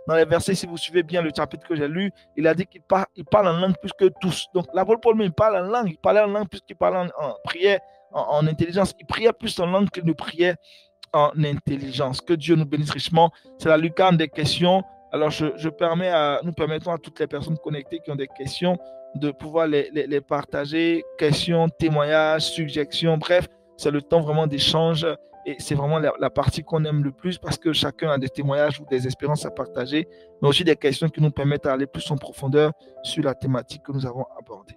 dans les versets, si vous suivez bien le chapitre que j'ai lu, il a dit qu'il parle en langue plus que tous. Donc l'apôtre Paul même parle en langue. Il parlait en langue plus qu'il parlait en prière, en intelligence. Il priait plus en langue qu'il ne priait en intelligence. Que Dieu nous bénisse richement. C'est la lucarne des questions. Alors, nous permettons à toutes les personnes connectées qui ont des questions de pouvoir les partager. Questions, témoignages, suggestions, bref, c'est le temps vraiment d'échange et c'est vraiment la partie qu'on aime le plus parce que chacun a des témoignages ou des espérances à partager, mais aussi des questions qui nous permettent d'aller plus en profondeur sur la thématique que nous avons abordée.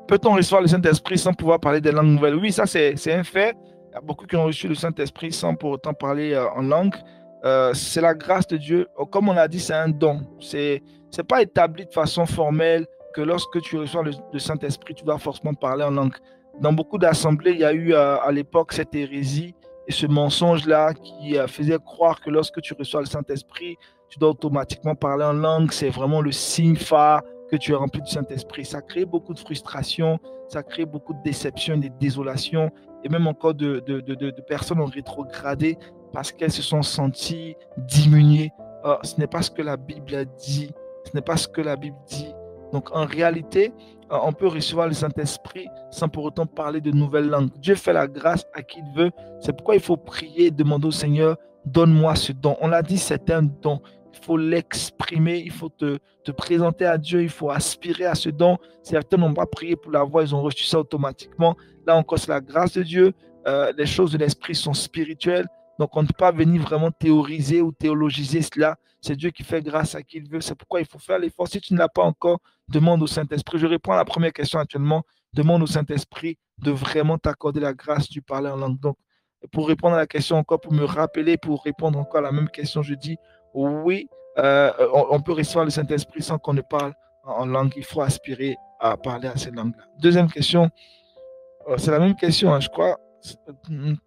Peut-on recevoir le Saint-Esprit sans pouvoir parler des langues nouvelles? Oui, ça c'est un fait. Il y a beaucoup qui ont reçu le Saint-Esprit sans pour autant parler en langue. C'est la grâce de Dieu. Comme on l'a dit, c'est un don. C'est pas établi de façon formelle que lorsque tu reçois le Saint-Esprit, tu dois forcément parler en langue. Dans beaucoup d'assemblées, il y a eu à l'époque cette hérésie et ce mensonge-là qui faisait croire que lorsque tu reçois le Saint-Esprit, tu dois automatiquement parler en langue. C'est vraiment le signe phare que tu es rempli du Saint-Esprit. Ça crée beaucoup de frustration, ça crée beaucoup de déception, de désolation, et même encore de personnes ont rétrogradé parce qu'elles se sont senties diminuées. Ce n'est pas ce que la Bible a dit. Ce n'est pas ce que la Bible dit. Donc en réalité, on peut recevoir le Saint-Esprit sans pour autant parler de nouvelles langues. Dieu fait la grâce à qui il veut. C'est pourquoi il faut prier, demander au Seigneur, donne-moi ce don. On l'a dit, c'est un don. Il faut l'exprimer, il faut te présenter à Dieu, il faut aspirer à ce don. Certains n'ont pas prié pour l'avoir, ils ont reçu ça automatiquement. Là encore, c'est la grâce de Dieu. Les choses de l'esprit sont spirituelles. Donc, on ne peut pas venir vraiment théoriser ou théologiser cela. C'est Dieu qui fait grâce à qui il veut. C'est pourquoi il faut faire l'effort. Si tu ne l'as pas encore, demande au Saint-Esprit. Je réponds à la première question actuellement. Demande au Saint-Esprit de vraiment t'accorder la grâce du parler en langue. Donc, pour répondre à la question encore, pour me rappeler, pour répondre encore à la même question, je dis oui, on peut recevoir le Saint-Esprit sans qu'on ne parle en langue. Il faut aspirer à parler à ces langues-là. Deuxième question, c'est la même question, hein, je crois.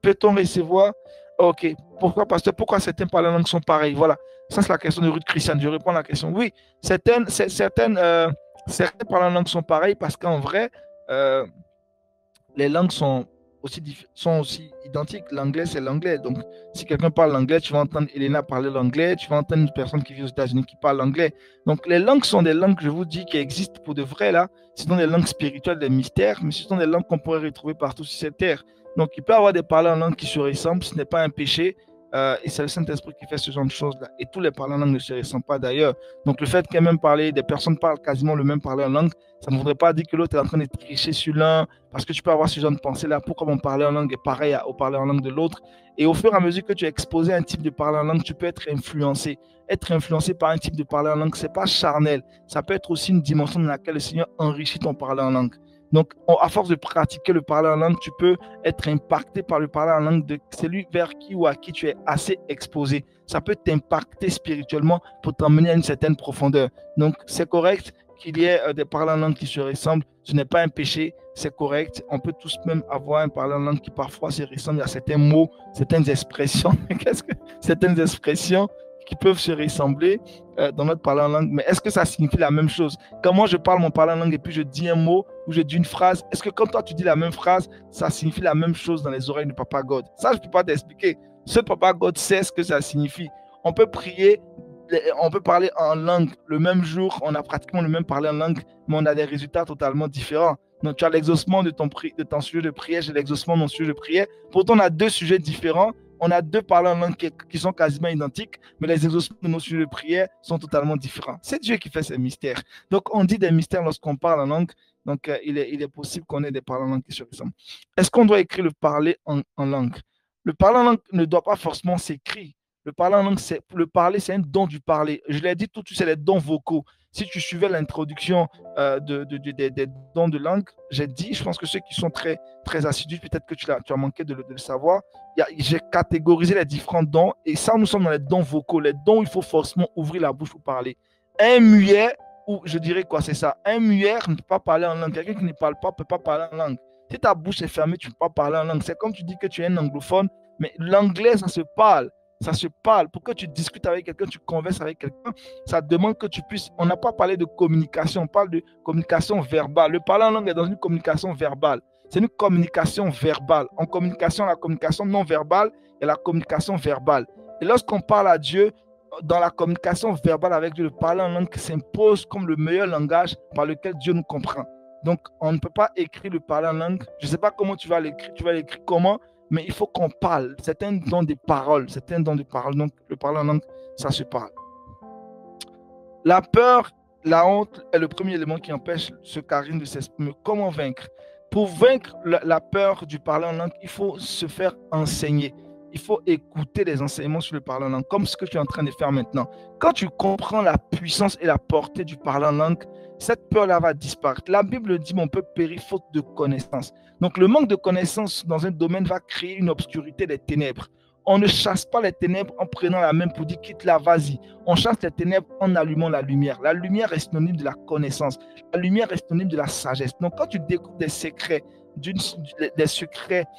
Peut-on recevoir? Ok. Pourquoi, pasteur? Pourquoi certains parlent en langue sont pareils? Voilà. Ça, c'est la question de Ruth Christiane. Je réponds à la question. Oui, certains parlent en langue sont pareils parce qu'en vrai, les langues sont aussi identiques. L'anglais, c'est l'anglais. Donc, si quelqu'un parle l'anglais, tu vas entendre Elena parler l'anglais, tu vas entendre une personne qui vit aux États-Unis qui parle l'anglais. Donc, les langues sont des langues, je vous dis, qui existent pour de vrai, là. Ce sont des langues spirituelles, des mystères, mais ce sont des langues qu'on pourrait retrouver partout sur cette terre. Donc, il peut y avoir des parleurs en langue qui se ressemblent, ce n'est pas un péché. Et c'est le Saint-Esprit qui fait ce genre de choses-là. Et tous les parleurs en langue ne se ressemblent pas d'ailleurs. Donc, le fait qu'elles même parler, des personnes parlent quasiment le même parler en langue, ça ne voudrait pas dire que l'autre est en train de tricher sur l'un, parce que tu peux avoir ce genre de pensée-là. Pourquoi mon parler en langue est pareil au parler en langue de l'autre? Et au fur et à mesure que tu es exposé à un type de parler en langue, tu peux être influencé. Être influencé par un type de parler en langue, ce n'est pas charnel. Ça peut être aussi une dimension dans laquelle le Seigneur enrichit ton parler en langue. Donc, à force de pratiquer le parler en langue, tu peux être impacté par le parler en langue de celui vers qui ou à qui tu es assez exposé. Ça peut t'impacter spirituellement pour t'emmener à une certaine profondeur. Donc, c'est correct qu'il y ait des parlers en langue qui se ressemblent. Ce n'est pas un péché, c'est correct. On peut tous même avoir un parler en langue qui parfois se ressemble à certains mots, certaines expressions. Certaines expressions qui peuvent se ressembler dans notre parler en langue. Mais est-ce que ça signifie la même chose? Quand moi je parle mon parler en langue et puis je dis un mot ou je dis une phrase, est-ce que quand toi tu dis la même phrase, ça signifie la même chose dans les oreilles de Papa God? Ça, je ne peux pas t'expliquer. Seul Papa God sait ce que ça signifie. On peut prier on peut parler en langue le même jour, on a pratiquement le même parler en langue, mais on a des résultats totalement différents. Donc, tu as l'exaucement de ton sujet de prière, j'ai l'exaucement de mon sujet de prière. Pourtant, on a deux sujets différents. On a deux parlers en langue qui sont quasiment identiques, mais les exaucements de nos sujets de prière sont totalement différents. C'est Dieu qui fait ces mystères. Donc, on dit des mystères lorsqu'on parle en langue. Donc, il est possible qu'on ait des parlers en langue qui se ressemblent. Est-ce qu'on doit écrire le parler en langue? Le parler en langue ne doit pas forcément s'écrire. Le parler en langue, le parler, c'est un don du parler. Je l'ai dit tout de suite, c'est les dons vocaux. Si tu suivais l'introduction des dons de langue, j'ai dit, je pense que ceux qui sont très, très assidus, peut-être que tu as manqué de le savoir, j'ai catégorisé les différents dons et ça, nous sommes dans les dons vocaux, les dons où il faut forcément ouvrir la bouche pour parler. Un muet, ou je dirais quoi, c'est ça, un muet ne peut pas parler en langue. Quelqu'un qui ne parle pas ne peut pas parler en langue. Si ta bouche est fermée, tu ne peux pas parler en langue. C'est comme tu dis que tu es un anglophone, mais l'anglais, ça se parle. Ça se parle. Pour que tu discutes avec quelqu'un, tu converses avec quelqu'un, ça demande que tu puisses. On n'a pas parlé de communication, on parle de communication verbale. Le parler en langue est dans une communication verbale. C'est une communication verbale. En communication, la communication non verbale et la communication verbale. Et lorsqu'on parle à Dieu, dans la communication verbale avec Dieu, le parler en langue s'impose comme le meilleur langage par lequel Dieu nous comprend. Donc, on ne peut pas écrire le parler en langue. Je ne sais pas comment tu vas l'écrire. Tu vas l'écrire comment? Mais il faut qu'on parle. C'est un don de parole. C'est un don de parole. Donc, le parler en langue, ça se parle. La peur, la honte est le premier élément qui empêche ce charisme de s'exprimer. Comment vaincre? Pour vaincre la peur du parler en langue, il faut se faire enseigner. Il faut écouter les enseignements sur le parler en langue, comme ce que tu es en train de faire maintenant. Quand tu comprends la puissance et la portée du parler en langue, cette peur-là va disparaître. La Bible dit, mon peuple périt faute de connaissance. Donc, le manque de connaissance dans un domaine va créer une obscurité des ténèbres. On ne chasse pas les ténèbres en prenant la main pour dire quitte-la, vas-y. On chasse les ténèbres en allumant la lumière. La lumière est synonyme de la connaissance. La lumière est synonyme de la sagesse. Donc, quand tu découvres des secrets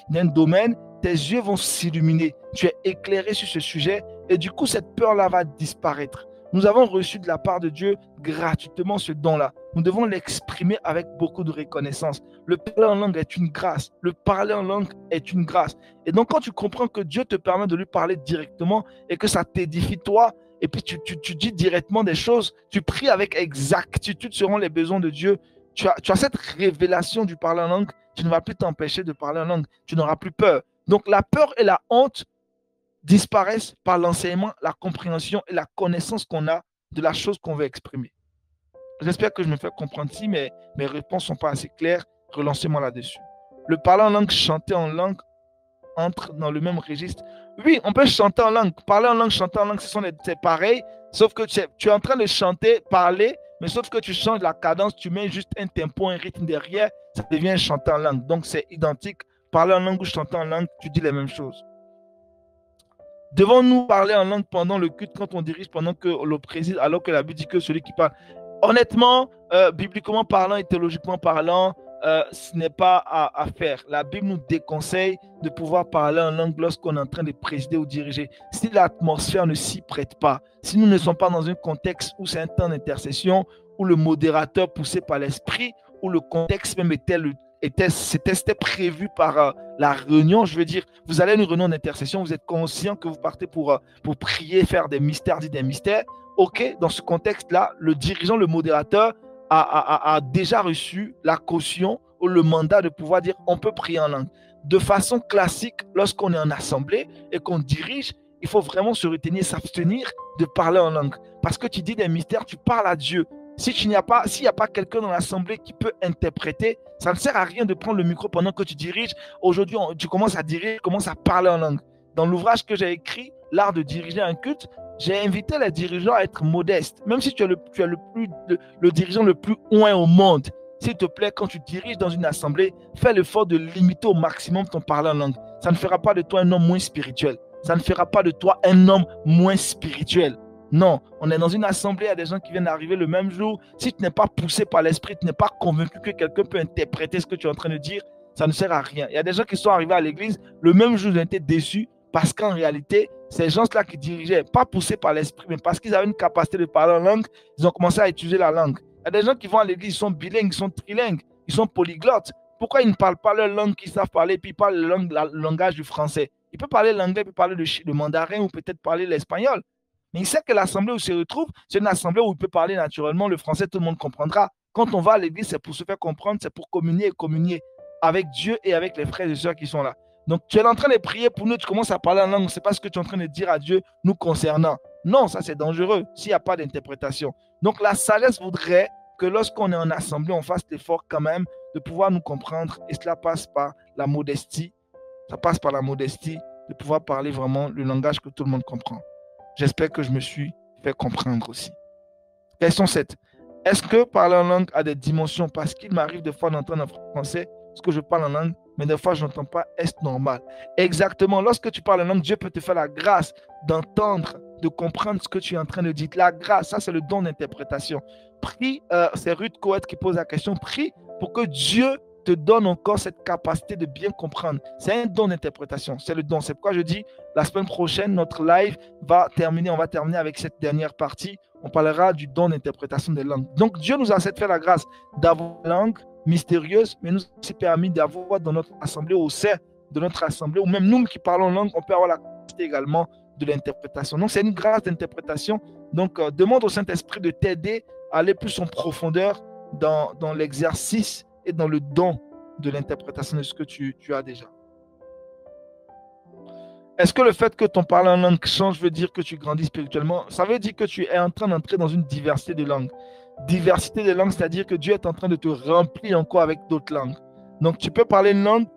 d'un domaine, tes yeux vont s'illuminer. Tu es éclairé sur ce sujet et du coup, cette peur-là va disparaître. Nous avons reçu de la part de Dieu gratuitement ce don-là. Nous devons l'exprimer avec beaucoup de reconnaissance. Le parler en langue est une grâce. Le parler en langue est une grâce. Et donc, quand tu comprends que Dieu te permet de lui parler directement et que ça t'édifie toi, et puis tu dis directement des choses, tu pries avec exactitude selon les besoins de Dieu, tu as cette révélation du parler en langue, tu ne vas plus t'empêcher de parler en langue. Tu n'auras plus peur. Donc, la peur et la honte disparaissent par l'enseignement, la compréhension et la connaissance qu'on a de la chose qu'on veut exprimer. J'espère que je me fais comprendre si mes réponses ne sont pas assez claires. Relancez-moi là-dessus. Le parler en langue, chanter en langue entre dans le même registre. Oui, on peut chanter en langue. Parler en langue, chanter en langue, c'est pareil, sauf que tu es en train de chanter, parler, mais sauf que tu changes la cadence, tu mets juste un tempo, un rythme derrière, ça devient chanter en langue. Donc, c'est identique. Parler en langue ou chanter en langue, tu dis les mêmes choses. Devons-nous parler en langue pendant le culte quand on dirige, pendant que le préside, alors que la Bible dit que celui qui parle. Honnêtement, bibliquement parlant et théologiquement parlant, ce n'est pas à faire. La Bible nous déconseille de pouvoir parler en langue lorsqu'on est en train de présider ou diriger. Si l'atmosphère ne s'y prête pas, si nous ne sommes pas dans un contexte où c'est un temps d'intercession, où le modérateur poussé par l'esprit, où le contexte même c'était prévu par la réunion, je veux dire, vous allez à une réunion d'intercession, vous êtes conscient que vous partez pour prier, faire des mystères, dire des mystères. Ok, dans ce contexte-là, le dirigeant, le modérateur a déjà reçu la caution ou le mandat de pouvoir dire on peut prier en langue. De façon classique, lorsqu'on est en assemblée et qu'on dirige, il faut vraiment se retenir, s'abstenir de parler en langue. Parce que tu dis des mystères, tu parles à Dieu. S'il n'y a pas quelqu'un dans l'assemblée qui peut interpréter, ça ne sert à rien de prendre le micro pendant que tu diriges. Aujourd'hui, tu commences à diriger, tu commences à parler en langue. Dans l'ouvrage que j'ai écrit, L'art de diriger un culte, j'ai invité les dirigeants à être modestes. Même si tu es le dirigeant le plus loin au monde, s'il te plaît, quand tu diriges dans une assemblée, fais l'effort de limiter au maximum ton parler en langue. Ça ne fera pas de toi un homme moins spirituel. Ça ne fera pas de toi un homme moins spirituel. Non, on est dans une assemblée, il y a des gens qui viennent d'arriver le même jour. Si tu n'es pas poussé par l'esprit, tu n'es pas convaincu que quelqu'un peut interpréter ce que tu es en train de dire, ça ne sert à rien. Il y a des gens qui sont arrivés à l'église, le même jour, ils ont été déçus parce qu'en réalité, ces gens-là qui dirigeaient, pas poussés par l'esprit, mais parce qu'ils avaient une capacité de parler en langue, ils ont commencé à utiliser la langue. Il y a des gens qui vont à l'église, ils sont bilingues, ils sont trilingues, ils sont polyglottes. Pourquoi ils ne parlent pas leur langue qu'ils savent parler, puis ils parlent le langage du français? Ils peuvent parler l'anglais, ils peuvent parler le mandarin ou peut-être parler l'espagnol. Mais il sait que l'assemblée où il se retrouve, c'est une assemblée où il peut parler naturellement le français, tout le monde comprendra. Quand on va à l'église, c'est pour se faire comprendre, c'est pour communier et communier avec Dieu et avec les frères et sœurs qui sont là. Donc, tu es en train de prier pour nous, tu commences à parler en langue, c'est pas ce que tu es en train de dire à Dieu nous concernant. Non, ça c'est dangereux s'il n'y a pas d'interprétation. Donc, la sagesse voudrait que lorsqu'on est en assemblée, on fasse l'effort quand même de pouvoir nous comprendre et cela passe par la modestie. Ça passe par la modestie de pouvoir parler vraiment le langage que tout le monde comprend. J'espère que je me suis fait comprendre aussi. Question 7. Est-ce que parler en langue a des dimensions? Parce qu'il m'arrive des fois d'entendre en français ce que je parle en langue, mais des fois je n'entends pas. Est-ce normal? Exactement. Lorsque tu parles en langue, Dieu peut te faire la grâce d'entendre, de comprendre ce que tu es en train de dire. La grâce, ça c'est le don d'interprétation. Prie, c'est Ruth Coët qui pose la question. Prie pour que Dieu te donne encore cette capacité de bien comprendre. C'est un don d'interprétation. C'est le don. C'est pourquoi je dis, la semaine prochaine, notre live va terminer. On va terminer avec cette dernière partie. On parlera du don d'interprétation des langues. Donc, Dieu nous a fait la grâce d'avoir une langue mystérieuse, mais nous a aussi permis d'avoir dans notre assemblée, au sein de notre assemblée, ou même nous qui parlons langue, on peut avoir la capacité également de l'interprétation. Donc, c'est une grâce d'interprétation. Donc, demande au Saint-Esprit de t'aider à aller plus en profondeur dans l'exercice et dans le don de l'interprétation de ce que tu as déjà. Est-ce que le fait que ton parler en langue change veut dire que tu grandis spirituellement? Ça veut dire que tu es en train d'entrer dans une diversité de langues. Diversité de langues, c'est-à-dire que Dieu est en train de te remplir encore avec d'autres langues. Donc, tu peux parler une langue,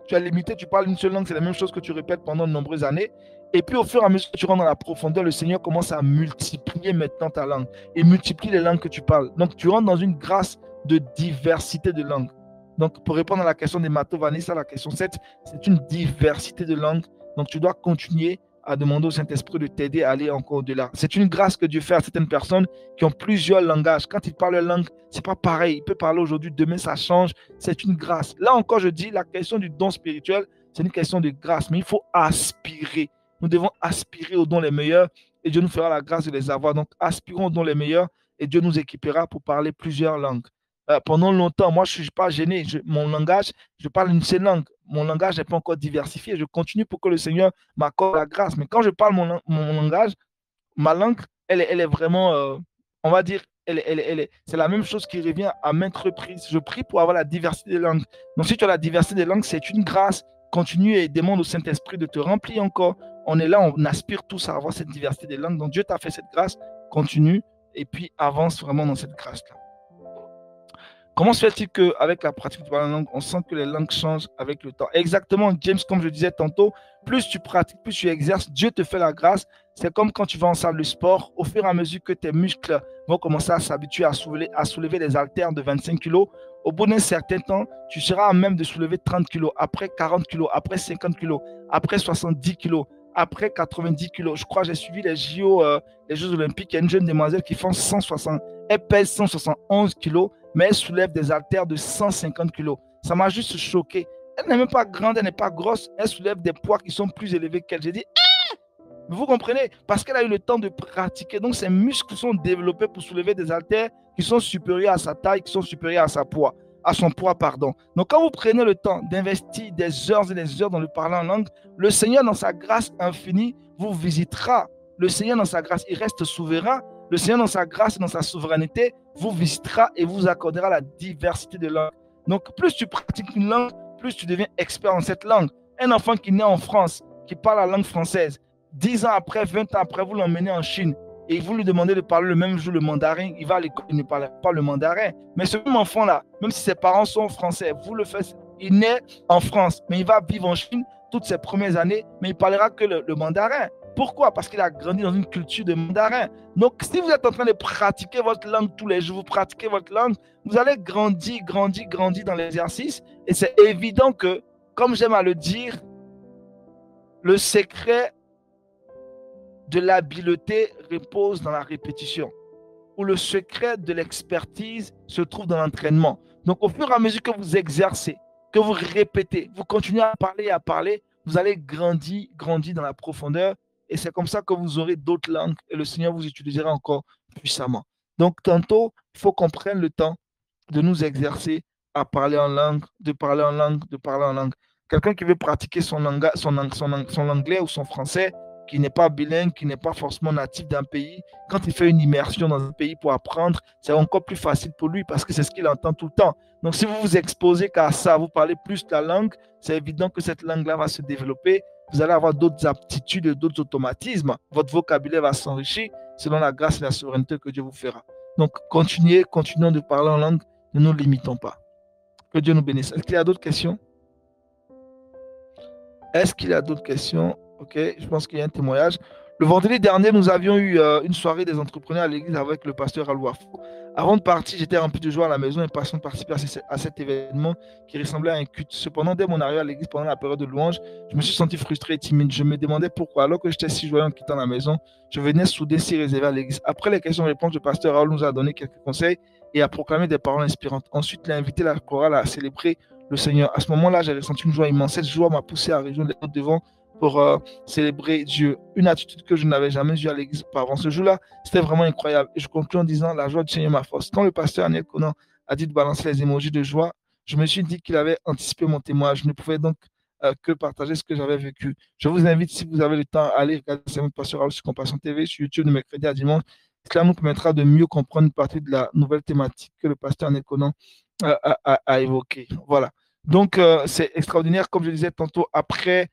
tu es limité, tu parles une seule langue, c'est la même chose que tu répètes pendant de nombreuses années. Et puis, au fur et à mesure que tu rentres dans la profondeur, le Seigneur commence à multiplier maintenant ta langue et multiplie les langues que tu parles. Donc, tu rentres dans une grâce de diversité de langues. Donc, pour répondre à la question des Mato Vanessa, la question 7, c'est une diversité de langues. Donc, tu dois continuer à demander au Saint-Esprit de t'aider à aller encore au-delà. C'est une grâce que Dieu fait à certaines personnes qui ont plusieurs langages. Quand ils parlent leur langue, ce n'est pas pareil. Il peut parler aujourd'hui, demain, ça change. C'est une grâce. Là encore, je dis, la question du don spirituel, c'est une question de grâce. Mais il faut aspirer. Nous devons aspirer aux dons les meilleurs et Dieu nous fera la grâce de les avoir. Donc, aspirons aux dons les meilleurs et Dieu nous équipera pour parler plusieurs langues. Pendant longtemps, moi, je ne suis pas gêné. Mon langage, je parle une seule langue. Mon langage n'est pas encore diversifié. Je continue pour que le Seigneur m'accorde la grâce. Mais quand je parle mon langage, ma langue, elle est vraiment, on va dire, c'est la même chose qui revient à maintes reprises. Je prie pour avoir la diversité des langues. Donc, si tu as la diversité des langues, c'est une grâce. Continue et demande au Saint-Esprit de te remplir encore. On est là, on aspire tous à avoir cette diversité des langues. Donc, Dieu t'a fait cette grâce. Continue et puis avance vraiment dans cette grâce-là. Comment se fait-il qu'avec la pratique de la langue, on sent que les langues changent avec le temps? Exactement, James, comme je disais tantôt, plus tu pratiques, plus tu exerces, Dieu te fait la grâce. C'est comme quand tu vas en salle de sport, au fur et à mesure que tes muscles vont commencer à s'habituer à soulever des haltères de 25 kg, au bout d'un certain temps, tu seras à même de soulever 30 kg, après 40 kg, après 50 kg, après 70 kg, après 90 kg. Je crois que j'ai suivi les JO, les Jeux Olympiques. Il y a une jeune demoiselle qui fait 160, elle pèse 171 kg, mais elle soulève des haltères de 150 kg. Ça m'a juste choqué. Elle n'est même pas grande, elle n'est pas grosse, elle soulève des poids qui sont plus élevés qu'elle. J'ai dit, vous comprenez? Parce qu'elle a eu le temps de pratiquer. Donc, ses muscles sont développés pour soulever des haltères qui sont supérieurs à sa taille, qui sont supérieurs à son poids, pardon. Donc, quand vous prenez le temps d'investir des heures et des heures dans le parler en langue, le Seigneur, dans sa grâce infinie, vous visitera. Le Seigneur, dans sa grâce, il reste souverain. Le Seigneur, dans sa grâce et dans sa souveraineté, vous visitera et vous accordera la diversité de langues. Donc, plus tu pratiques une langue, plus tu deviens expert en cette langue. Un enfant qui naît en France, qui parle la langue française, 10 ans après, 20 ans après, vous l'emmenez en Chine et vous lui demandez de parler le même jour le mandarin, il va à l'école, il ne parle pas le mandarin. Mais ce même enfant-là, même si ses parents sont français, vous le faites, il naît en France, mais il va vivre en Chine toutes ses premières années, mais il ne parlera que le mandarin. Pourquoi? Parce qu'il a grandi dans une culture de mandarin. Donc, si vous êtes en train de pratiquer votre langue tous les jours, vous pratiquez votre langue, vous allez grandir dans l'exercice. Et c'est évident que, comme j'aime à le dire, le secret de l'habileté repose dans la répétition, ou le secret de l'expertise se trouve dans l'entraînement. Donc, au fur et à mesure que vous exercez, que vous répétez, vous continuez à parler, vous allez grandir dans la profondeur. Et c'est comme ça que vous aurez d'autres langues et le Seigneur vous utilisera encore puissamment. Donc, tantôt, il faut qu'on prenne le temps de nous exercer à parler en langue, de parler en langue, de parler en langue. Quelqu'un qui veut pratiquer son anglais ou son français, qui n'est pas bilingue, qui n'est pas forcément natif d'un pays, quand il fait une immersion dans un pays pour apprendre, c'est encore plus facile pour lui parce que c'est ce qu'il entend tout le temps. Donc, si vous vous exposez qu'à ça, vous parlez plus la langue, c'est évident que cette langue-là va se développer. Vous allez avoir d'autres aptitudes, d'autres automatismes. Votre vocabulaire va s'enrichir selon la grâce et la souveraineté que Dieu vous fera. Donc, continuons de parler en langue, ne nous limitons pas. Que Dieu nous bénisse. Est-ce qu'il y a d'autres questions? Est-ce qu'il y a d'autres questions? Ok, je pense qu'il y a un témoignage. Le vendredi dernier, nous avions eu une soirée des entrepreneurs à l'église avec le pasteur Alouafo. Avant de partir, j'étais rempli de joie à la maison et impatient de participer à cet événement qui ressemblait à un culte. Cependant, dès mon arrivée à l'église pendant la période de louange, je me suis senti frustré et timide. Je me demandais pourquoi, alors que j'étais si joyeux en quittant la maison, je venais soudain si réservé à l'église. Après les questions-réponses, le pasteur Raoul nous a donné quelques conseils et a proclamé des paroles inspirantes. Ensuite, il a invité la chorale à célébrer le Seigneur. À ce moment-là, j'ai ressenti une joie immense. Cette joie m'a poussé à rejoindre les autres devant pour célébrer Dieu. Une attitude que je n'avais jamais eue à l'église auparavant. Ce jour-là, c'était vraiment incroyable. Et je conclue en disant, la joie du Seigneur est ma force. Quand le pasteur Aniel Conan a dit de balancer les émojis de joie, je me suis dit qu'il avait anticipé mon témoignage. Je ne pouvais donc que partager ce que j'avais vécu. Je vous invite, si vous avez le temps, à aller regarder le pasteur Raoul sur Compassion TV, sur YouTube de mercredi à dimanche. Cela nous permettra de mieux comprendre une partie de la nouvelle thématique que le pasteur Aniel Conan a évoquée. Voilà. Donc, c'est extraordinaire. Comme je disais tantôt, après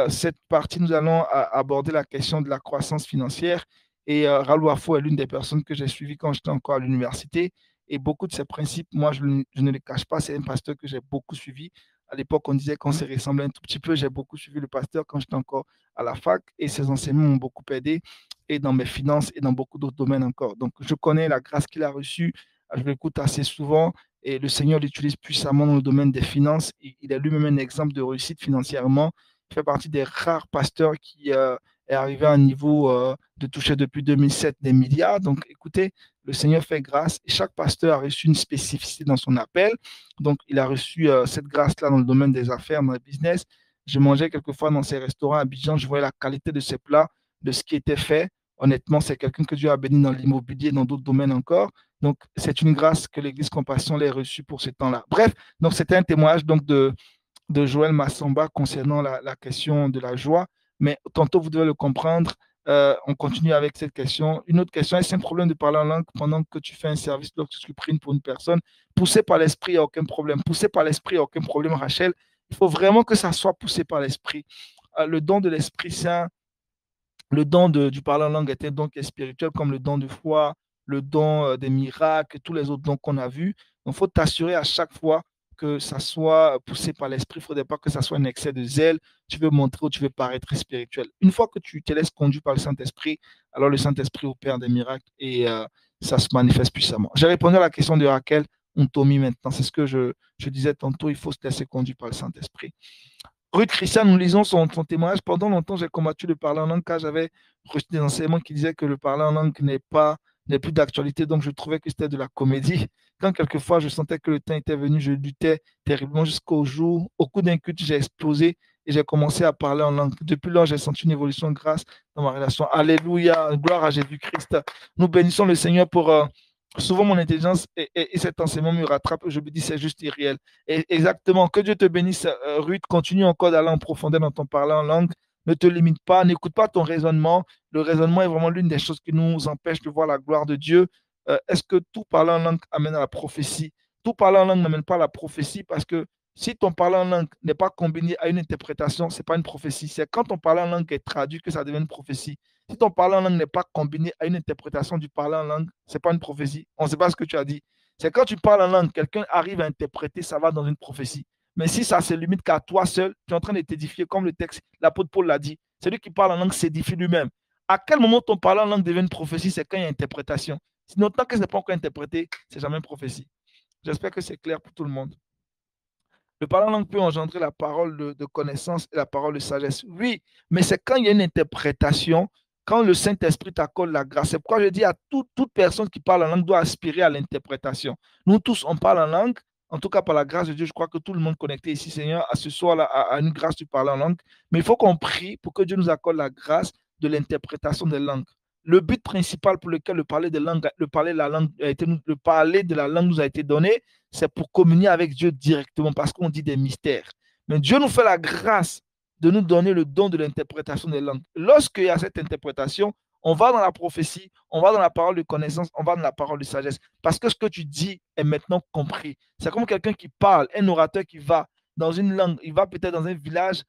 cette partie, nous allons aborder la question de la croissance financière. Et Raoul Wafo est l'une des personnes que j'ai suivies quand j'étais encore à l'université. Et beaucoup de ces principes, moi, je ne les cache pas. C'est un pasteur que j'ai beaucoup suivi. À l'époque, on disait qu'on se ressemblait un tout petit peu. J'ai beaucoup suivi le pasteur quand j'étais encore à la fac. Et ses enseignements m'ont beaucoup aidé, et dans mes finances et dans beaucoup d'autres domaines encore. Donc, je connais la grâce qu'il a reçue. Je l'écoute assez souvent. Et le Seigneur l'utilise puissamment dans le domaine des finances. Il est lui-même un exemple de réussite financièrement. Il fait partie des rares pasteurs qui est arrivé à un niveau de toucher depuis 2007 des milliards. Donc, écoutez, le Seigneur fait grâce et chaque pasteur a reçu une spécificité dans son appel. Donc, il a reçu cette grâce-là dans le domaine des affaires, dans le business. Je mangeais quelquefois dans ces restaurants à Abidjan, je voyais la qualité de ses plats, de ce qui était fait. Honnêtement, c'est quelqu'un que Dieu a béni dans l'immobilier, dans d'autres domaines encore. Donc, c'est une grâce que l'Église Compassion l'ait reçue pour ce temps-là. Bref, donc c'était un témoignage donc, de Joël Massamba concernant la question de la joie. Mais tantôt, vous devez le comprendre, on continue avec cette question. Une autre question, est-ce un problème de parler en langue pendant que tu fais un service lorsque tu pries pour une personne? Poussé par l'esprit, il n'y a aucun problème. Poussé par l'esprit, il n'y a aucun problème, Rachel. Il faut vraiment que ça soit poussé par l'esprit. Le don de l'Esprit Saint, le don du parler en langue était donc spirituel, comme le don de foi, le don des miracles, tous les autres dons qu'on a vus. Donc, il faut t'assurer à chaque fois que ça soit poussé par l'esprit. Il ne faudrait pas que ça soit un excès de zèle. Tu veux montrer ou tu veux paraître spirituel. Une fois que tu te laisses conduire par le Saint-Esprit, alors le Saint-Esprit opère des miracles et ça se manifeste puissamment. J'ai répondu à la question de Raquel Ontomi maintenant. C'est ce que je disais tantôt. Il faut se laisser conduire par le Saint-Esprit. Ruth Christian, nous lisons son témoignage. Pendant longtemps, j'ai combattu le parler en langue car j'avais reçu des enseignements qui disaient que le parler en langue n'est plus d'actualité, donc je trouvais que c'était de la comédie. Quand quelquefois je sentais que le temps était venu, je luttais terriblement jusqu'au jour. Au coup d'un culte, j'ai explosé et j'ai commencé à parler en langue. Depuis lors, j'ai senti une évolution grâce dans ma relation. Alléluia, gloire à Jésus-Christ. Nous bénissons le Seigneur pour souvent mon intelligence et cet enseignement me rattrape. Je me dis c'est juste irréel. Et exactement, que Dieu te bénisse, Ruth. Continue encore d'aller en profondeur dans ton parler en langue. Ne te limite pas, n'écoute pas ton raisonnement. Le raisonnement est vraiment l'une des choses qui nous empêche de voir la gloire de Dieu. Est-ce que tout parler en langue amène à la prophétie? Tout parler en langue n'amène pas à la prophétie parce que si ton parler en langue n'est pas combiné à une interprétation, ce n'est pas une prophétie. C'est quand ton parler en langue est traduit que ça devient une prophétie. Si ton parler en langue n'est pas combiné à une interprétation du parler en langue, ce n'est pas une prophétie. On ne sait pas ce que tu as dit. C'est quand tu parles en langue, quelqu'un arrive à interpréter, ça va dans une prophétie. Mais si ça se limite qu'à toi seul, tu es en train de t'édifier, comme le texte, l'apôtre Paul l'a dit. Celui qui parle en langue s'édifie lui-même. À quel moment ton parler en langue devient une prophétie? C'est quand il y a interprétation. Sinon, tant que ce n'est pas encore interprété, ce n'est jamais une prophétie. J'espère que c'est clair pour tout le monde. Le parler en langue peut engendrer la parole de connaissance et la parole de sagesse. Oui, mais c'est quand il y a une interprétation, quand le Saint-Esprit t'accorde la grâce. C'est pourquoi je dis à toute personne qui parle en langue doit aspirer à l'interprétation. Nous tous, on parle en langue. En tout cas, par la grâce de Dieu, je crois que tout le monde connecté ici, Seigneur, à ce soir-là, a une grâce de parler en langue. Mais il faut qu'on prie pour que Dieu nous accorde la grâce de l'interprétation des langues. Le but principal pour lequel le parler de la langue le parler de la langue nous a été donné, c'est pour communier avec Dieu directement parce qu'on dit des mystères. Mais Dieu nous fait la grâce de nous donner le don de l'interprétation des langues. Lorsqu'il y a cette interprétation, on va dans la prophétie, on va dans la parole de connaissance, on va dans la parole de sagesse. Parce que ce que tu dis est maintenant compris. C'est comme quelqu'un qui parle, un orateur qui va dans une langue, il va peut-être dans un village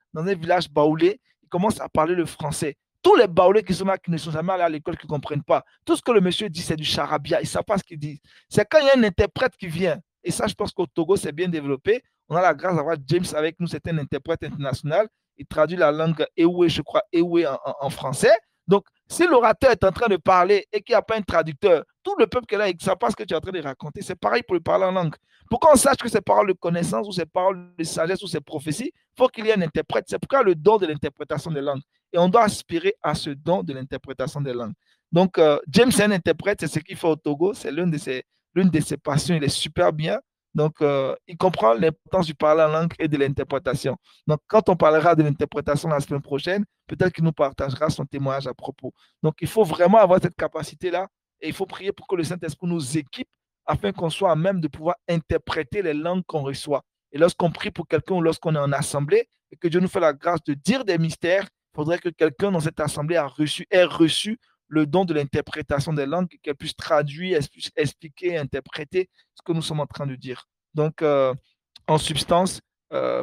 baoulé, il commence à parler le français. Tous les baoulés qui sont là, qui ne sont jamais allés à l'école, qui ne comprennent pas, tout ce que le monsieur dit, c'est du charabia. Ils ne savent pas ce qu'il dit. C'est quand il y a un interprète qui vient. Et ça, je pense qu'au Togo, c'est bien développé. On a la grâce d'avoir James avec nous, c'est un interprète international. Il traduit la langue Ewe, je crois, Ewe en français. Donc, si l'orateur est en train de parler et qu'il n'y a pas un traducteur, tout le peuple qui est là, il ne sait pas ce que tu es en train de raconter. C'est pareil pour le parler en langue. Pour qu'on sache que c'est paroles de connaissance ou c'est paroles de sagesse ou c'est prophétie, il faut qu'il y ait un interprète. C'est pourquoi le don de l'interprétation des langues. Et on doit aspirer à ce don de l'interprétation des langues. Donc, James est un interprète, c'est ce qu'il fait au Togo. C'est l'une de ses passions. Il est super bien. Donc, il comprend l'importance du parler en langue et de l'interprétation. Donc, quand on parlera de l'interprétation la semaine prochaine, peut-être qu'il nous partagera son témoignage à propos. Donc, il faut vraiment avoir cette capacité-là et il faut prier pour que le Saint-Esprit nous équipe afin qu'on soit à même de pouvoir interpréter les langues qu'on reçoit. Et lorsqu'on prie pour quelqu'un ou lorsqu'on est en assemblée et que Dieu nous fait la grâce de dire des mystères, il faudrait que quelqu'un dans cette assemblée ait reçu le don de l'interprétation des langues, qu'elle puisse traduire, puisse expliquer, interpréter ce que nous sommes en train de dire. Donc, en substance,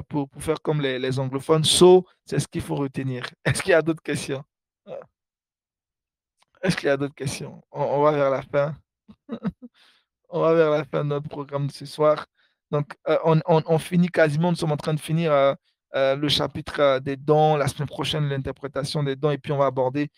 pour faire comme les anglophones, so, c'est ce qu'il faut retenir. Est-ce qu'il y a d'autres questions? Est-ce qu'il y a d'autres questions? On va vers la fin. On va vers la fin de notre programme de ce soir. Donc, on finit quasiment, nous sommes en train de finir le chapitre des dons, la semaine prochaine, l'interprétation des dons, et puis on va aborder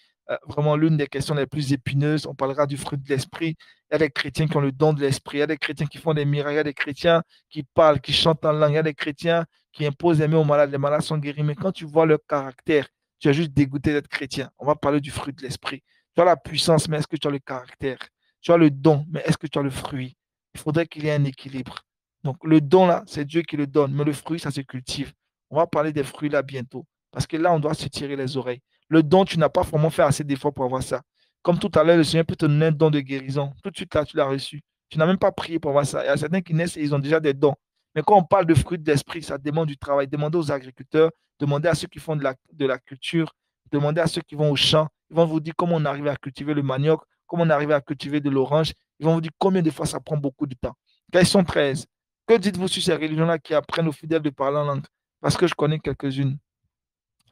vraiment l'une des questions les plus épineuses. On parlera du fruit de l'esprit. Il y a des chrétiens qui ont le don de l'esprit, il y a des chrétiens qui font des miracles, il y a des chrétiens qui parlent, qui chantent en langue, il y a des chrétiens qui imposent les mains aux malades, les malades sont guéris. Mais quand tu vois leur caractère, tu es juste dégoûté d'être chrétien. On va parler du fruit de l'esprit. Tu as la puissance, mais est-ce que tu as le caractère? Tu as le don, mais est-ce que tu as le fruit? Il faudrait qu'il y ait un équilibre. Donc, le don, là, c'est Dieu qui le donne, mais le fruit, ça se cultive. On va parler des fruits là bientôt, parce que là, on doit se tirer les oreilles. Le don, tu n'as pas vraiment fait assez d'efforts pour avoir ça. Comme tout à l'heure, le Seigneur peut te donner un don de guérison. Tout de suite, là, tu l'as reçu. Tu n'as même pas prié pour avoir ça. Il y a certains qui naissent et ils ont déjà des dons. Mais quand on parle de fruits de l'esprit, ça demande du travail. Demandez aux agriculteurs, demandez à ceux qui font de la culture, demandez à ceux qui vont au champ. Ils vont vous dire comment on arrive à cultiver le manioc, comment on arrive à cultiver de l'orange. Ils vont vous dire combien de fois ça prend beaucoup de temps. Question 13. Que dites-vous sur ces religions-là qui apprennent aux fidèles de parler en langue? Parce que je connais quelques-unes.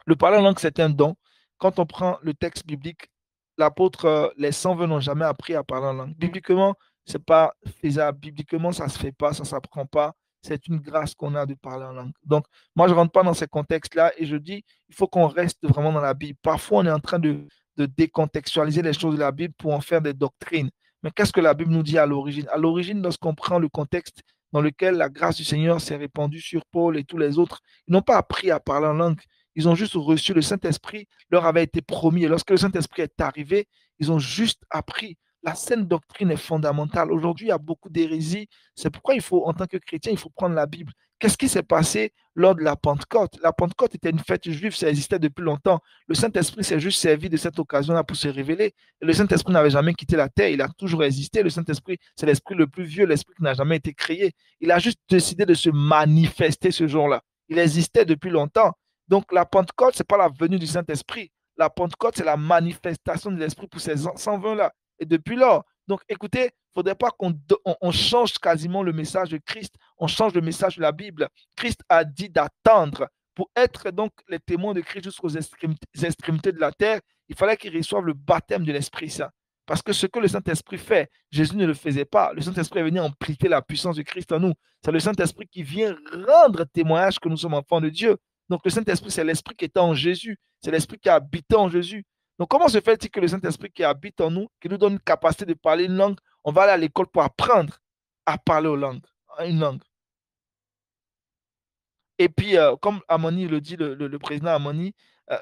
Le parler en langue, c'est un don. Quand on prend le texte biblique, l'apôtre, les 120 n'ont jamais appris à parler en langue. Bibliquement, c'est pas faisable. Bibliquement, ça ne se fait pas, ça ne s'apprend pas. C'est une grâce qu'on a de parler en langue. Donc, moi, je ne rentre pas dans ces contextes-là et je dis, il faut qu'on reste vraiment dans la Bible. Parfois, on est en train de décontextualiser les choses de la Bible pour en faire des doctrines. Mais qu'est-ce que la Bible nous dit à l'origine? À l'origine, lorsqu'on prend le contexte dans lequel la grâce du Seigneur s'est répandue sur Paul et tous les autres, ils n'ont pas appris à parler en langue. Ils ont juste reçu le Saint-Esprit, leur avait été promis. Et lorsque le Saint-Esprit est arrivé, ils ont juste appris. La saine doctrine est fondamentale. Aujourd'hui, il y a beaucoup d'hérésies. C'est pourquoi il faut, en tant que chrétien, il faut prendre la Bible. Qu'est-ce qui s'est passé lors de la Pentecôte? La Pentecôte était une fête juive, ça existait depuis longtemps. Le Saint-Esprit s'est juste servi de cette occasion-là pour se révéler. Et le Saint-Esprit n'avait jamais quitté la terre, il a toujours existé. Le Saint-Esprit, c'est l'esprit le plus vieux, l'esprit qui n'a jamais été créé. Il a juste décidé de se manifester ce jour-là. Il existait depuis longtemps. Donc, la Pentecôte, ce n'est pas la venue du Saint-Esprit. La Pentecôte, c'est la manifestation de l'Esprit pour ces 120-là. Et depuis lors, donc écoutez, il ne faudrait pas qu'on change quasiment le message de Christ, on change le message de la Bible. Christ a dit d'attendre pour être donc les témoins de Christ jusqu'aux extrémités de la terre. Il fallait qu'ils reçoivent le baptême de l'Esprit Saint. Parce que ce que le Saint-Esprit fait, Jésus ne le faisait pas. Le Saint-Esprit est venu amplifier la puissance de Christ en nous. C'est le Saint-Esprit qui vient rendre témoignage que nous sommes enfants de Dieu. Donc le Saint-Esprit, c'est l'Esprit qui est en Jésus. C'est l'Esprit qui habite en Jésus. Donc comment se fait-il que le Saint-Esprit qui habite en nous, qui nous donne une capacité de parler une langue, on va aller à l'école pour apprendre à parler aux langues, une langue. Et puis, comme Amani le dit, le président Amani,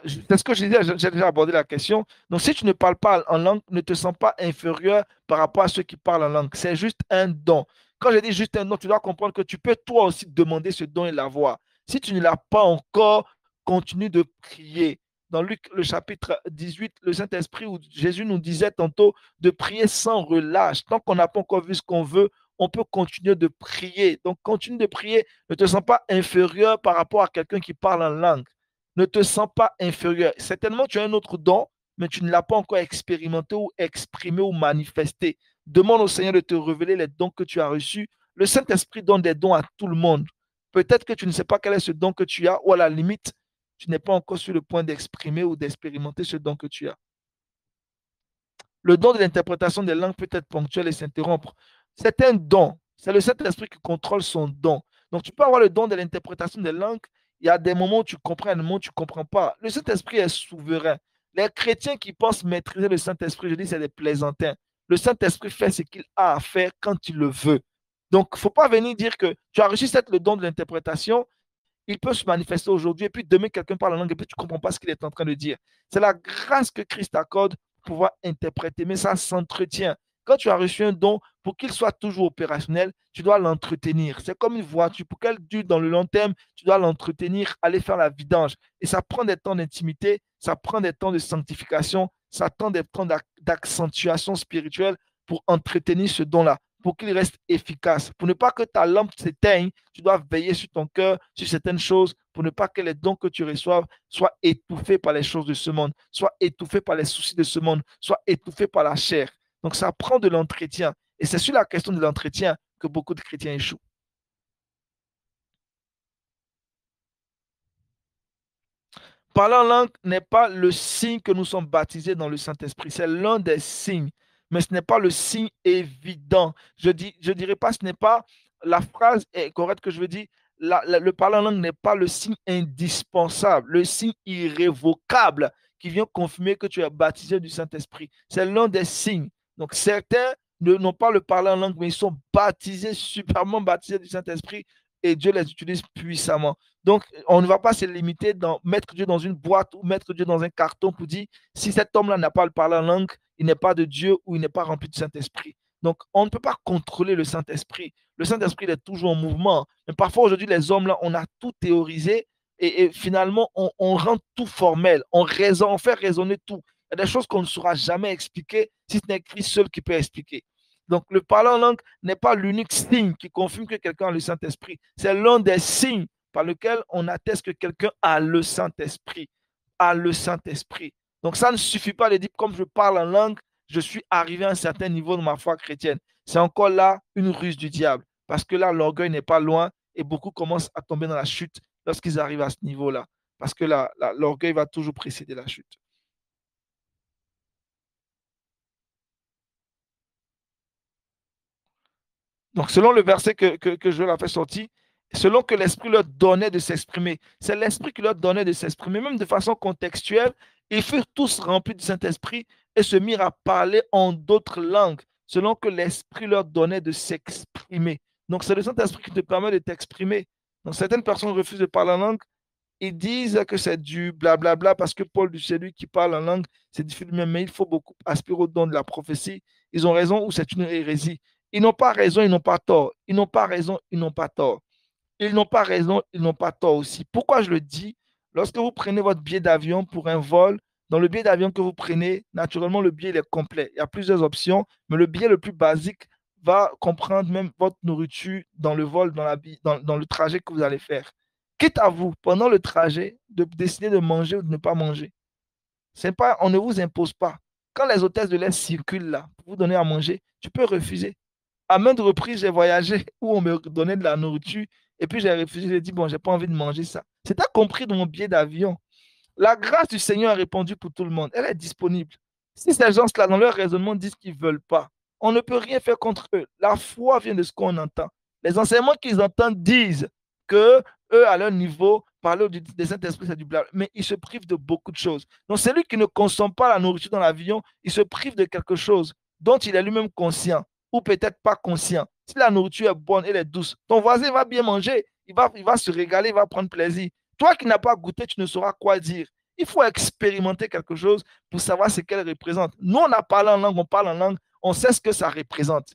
c'est ce que je disais, j'ai déjà abordé la question. Donc, si tu ne parles pas en langue, ne te sens pas inférieur par rapport à ceux qui parlent en langue. C'est juste un don. Quand je dis juste un don, tu dois comprendre que tu peux toi aussi demander ce don et l'avoir. Si tu ne l'as pas encore, continue de prier. Dans Luc, le chapitre 18, le Saint-Esprit, où Jésus nous disait tantôt de prier sans relâche. Tant qu'on n'a pas encore vu ce qu'on veut, on peut continuer de prier. Donc, continue de prier. Ne te sens pas inférieur par rapport à quelqu'un qui parle en langue. Ne te sens pas inférieur. Certainement, tu as un autre don, mais tu ne l'as pas encore expérimenté ou exprimé ou manifesté. Demande au Seigneur de te révéler les dons que tu as reçus. Le Saint-Esprit donne des dons à tout le monde. Peut-être que tu ne sais pas quel est ce don que tu as, ou à la limite, tu n'es pas encore sur le point d'exprimer ou d'expérimenter ce don que tu as. Le don de l'interprétation des langues peut être ponctuel et s'interrompre. C'est un don. C'est le Saint-Esprit qui contrôle son don. Donc, tu peux avoir le don de l'interprétation des langues. Il y a des moments où tu comprends, des moments où tu ne comprends pas. Le Saint-Esprit est souverain. Les chrétiens qui pensent maîtriser le Saint-Esprit, je dis, c'est des plaisantins. Le Saint-Esprit fait ce qu'il a à faire quand il le veut. Donc, il ne faut pas venir dire que tu as reçu le don de l'interprétation, il peut se manifester aujourd'hui et puis demain, quelqu'un parle en langue et puis tu ne comprends pas ce qu'il est en train de dire. C'est la grâce que Christ accorde pour pouvoir interpréter, mais ça s'entretient. Quand tu as reçu un don, pour qu'il soit toujours opérationnel, tu dois l'entretenir. C'est comme une voiture. Pour qu'elle dure dans le long terme, tu dois l'entretenir, aller faire la vidange. Et ça prend des temps d'intimité, ça prend des temps de sanctification, ça prend des temps d'accentuation spirituelle pour entretenir ce don-là, pour qu'il reste efficace. Pour ne pas que ta lampe s'éteigne, tu dois veiller sur ton cœur, sur certaines choses, pour ne pas que les dons que tu reçoives soient étouffés par les choses de ce monde, soient étouffés par les soucis de ce monde, soient étouffés par la chair. Donc ça prend de l'entretien. Et c'est sur la question de l'entretien que beaucoup de chrétiens échouent. Parler en langue n'est pas le signe que nous sommes baptisés dans le Saint-Esprit. C'est l'un des signes, mais ce n'est pas le signe évident. Je dirais pas, ce n'est pas la phrase est correcte que je veux dire. Le parler en langue n'est pas le signe indispensable, le signe irrévocable qui vient confirmer que tu es baptisé du Saint-Esprit. C'est l'un des signes. Donc certains n'ont pas le parler en langue, mais ils sont baptisés, superment baptisés du Saint-Esprit et Dieu les utilise puissamment. Donc, on ne va pas se limiter dans mettre Dieu dans une boîte ou mettre Dieu dans un carton pour dire si cet homme-là n'a pas le parler en langue, il n'est pas de Dieu ou il n'est pas rempli du Saint-Esprit. Donc, on ne peut pas contrôler le Saint-Esprit. Le Saint-Esprit il est toujours en mouvement. Mais parfois, aujourd'hui, les hommes-là, on a tout théorisé et finalement, on rend tout formel. On fait raisonner tout. Il y a des choses qu'on ne saura jamais expliquer si ce n'est Christ seul qui peut expliquer. Donc, le parler en langue n'est pas l'unique signe qui confirme que quelqu'un a le Saint-Esprit. C'est l'un des signes par lequel on atteste que quelqu'un a le Saint-Esprit. A le Saint-Esprit. Donc, ça ne suffit pas de dire, comme je parle en langue, je suis arrivé à un certain niveau de ma foi chrétienne. C'est encore là une ruse du diable. Parce que là, l'orgueil n'est pas loin et beaucoup commencent à tomber dans la chute lorsqu'ils arrivent à ce niveau-là. Parce que l'orgueil va toujours précéder la chute. Donc, selon le verset que je leur fait sortir, selon que l'Esprit leur donnait de s'exprimer, c'est l'Esprit qui leur donnait de s'exprimer, même de façon contextuelle. Ils furent tous remplis du Saint-Esprit et se mirent à parler en d'autres langues, selon que l'Esprit leur donnait de s'exprimer. Donc, c'est le Saint-Esprit qui te permet de t'exprimer. Donc, certaines personnes refusent de parler en langue. Ils disent que c'est du blablabla parce que Paul, c'est lui qui parle en langue, c'est difficile, mais il faut beaucoup aspirer au don de la prophétie. Ils ont raison ou c'est une hérésie. Ils n'ont pas raison, ils n'ont pas tort. Ils n'ont pas raison, ils n'ont pas tort. Ils n'ont pas raison, ils n'ont pas tort aussi. Pourquoi je le dis? Lorsque vous prenez votre billet d'avion pour un vol, dans le billet d'avion que vous prenez, naturellement, le billet il est complet. Il y a plusieurs options, mais le billet le plus basique va comprendre même votre nourriture dans le vol, dans le trajet que vous allez faire. Quitte à vous, pendant le trajet, de décider de manger ou de ne pas manger. C'est pas, on ne vous impose pas. Quand les hôtesses de l'air circulent là, pour vous donner à manger, tu peux refuser. À maintes reprises, j'ai voyagé où on me donnait de la nourriture et puis j'ai refusé, j'ai dit, bon, j'ai pas envie de manger ça. C'était compris dans mon billet d'avion. La grâce du Seigneur est répandue pour tout le monde. Elle est disponible. Si ces gens-là, dans leur raisonnement, disent qu'ils ne veulent pas, on ne peut rien faire contre eux. La foi vient de ce qu'on entend. Les enseignements qu'ils entendent disent que eux, à leur niveau, parler des Saint-Esprit, c'est du blabla. Mais ils se privent de beaucoup de choses. Donc, celui qui ne consomme pas la nourriture dans l'avion, il se prive de quelque chose dont il est lui-même conscient ou peut-être pas conscient. Si la nourriture est bonne, elle est douce, ton voisin va bien manger, il va se régaler, il va prendre plaisir. Toi qui n'as pas goûté, tu ne sauras quoi dire. Il faut expérimenter quelque chose pour savoir ce qu'elle représente. Nous, on a parlé en langue, on parle en langue, on sait ce que ça représente.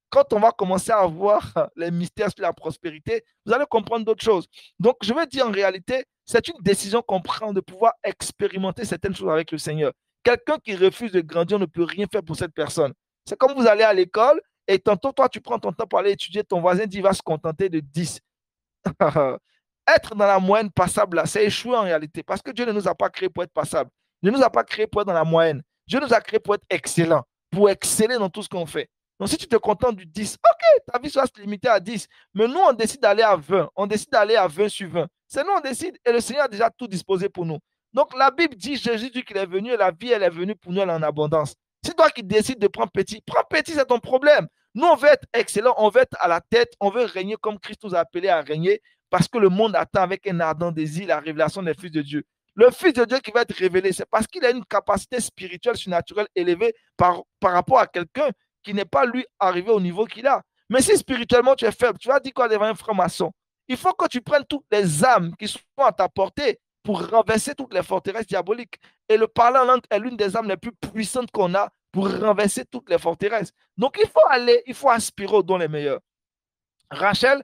Quand on va commencer à voir les mystères de la prospérité, vous allez comprendre d'autres choses. Donc, je veux dire en réalité, c'est une décision qu'on prend de pouvoir expérimenter certaines choses avec le Seigneur. Quelqu'un qui refuse de grandir ne peut rien faire pour cette personne. C'est comme vous allez à l'école et tantôt, toi, tu prends ton temps pour aller étudier, ton voisin dit, il va se contenter de 10. être dans la moyenne passable, là, c'est échouer en réalité. Parce que Dieu ne nous a pas créés pour être passable. Dieu ne nous a pas créés pour être dans la moyenne. Dieu nous a créés pour être excellents, pour exceller dans tout ce qu'on fait. Donc, si tu te contentes du 10, ok, ta vie va se limiter à 10. Mais nous, on décide d'aller à 20. On décide d'aller à 20 sur 20. C'est nous, on décide. Et le Seigneur a déjà tout disposé pour nous. Donc, la Bible dit, Jésus dit qu'il est venu et la vie, elle est venue pour nous, elle est en abondance. C'est toi qui décides de prends petit, c'est ton problème. Nous, on veut être excellent, on veut être à la tête, on veut régner comme Christ nous a appelés à régner parce que le monde attend avec un ardent désir la révélation des fils de Dieu. Le Fils de Dieu qui va être révélé, c'est parce qu'il a une capacité spirituelle, surnaturelle élevée par rapport à quelqu'un qui n'est pas lui arrivé au niveau qu'il a. Mais si spirituellement tu es faible, tu vas dire quoi devant un franc-maçon? Il faut que tu prennes toutes les âmes qui sont à ta portée pour renverser toutes les forteresses diaboliques. Et le parler en langue est l'une des âmes les plus puissantes qu'on a pour renverser toutes les forteresses. Donc il faut aller, il faut aspirer aux dons les meilleurs. Raquel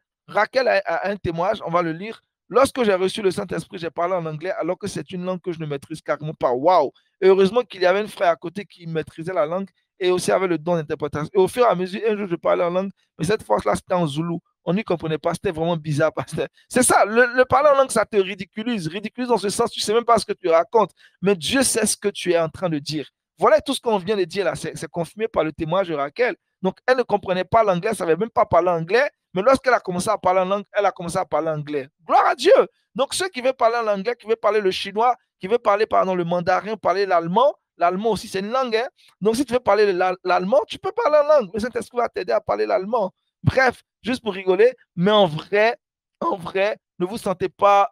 a un témoignage, on va le lire. Lorsque j'ai reçu le Saint-Esprit, j'ai parlé en anglais alors que c'est une langue que je ne maîtrise carrément pas. Waouh! Et heureusement qu'il y avait un frère à côté qui maîtrisait la langue et aussi avait le don d'interprétation. Et au fur et à mesure, un jour, je parlais en langue, mais cette fois-là, c'était en zoulou. On n'y comprenait pas, c'était vraiment bizarre. C'est ça, le parler en langue, ça te ridiculise. Ridiculise dans ce sens, tu ne sais même pas ce que tu racontes, mais Dieu sait ce que tu es en train de dire. Voilà tout ce qu'on vient de dire là, c'est confirmé par le témoignage de Raquel. Donc, elle ne comprenait pas l'anglais, elle ne savait même pas parler anglais, mais lorsqu'elle a commencé à parler en langue, elle a commencé à parler anglais. Gloire à Dieu. Donc, ceux qui veulent parler en anglais, qui veulent parler le chinois, qui veulent parler, pardon, le mandarin, parler l'allemand, l'allemand aussi, c'est une langue. Hein? Donc, si tu veux parler l'allemand, tu peux parler en langue. Le Saint-Esprit va t'aider à parler l'allemand. Bref, juste pour rigoler, mais en vrai, ne vous sentez pas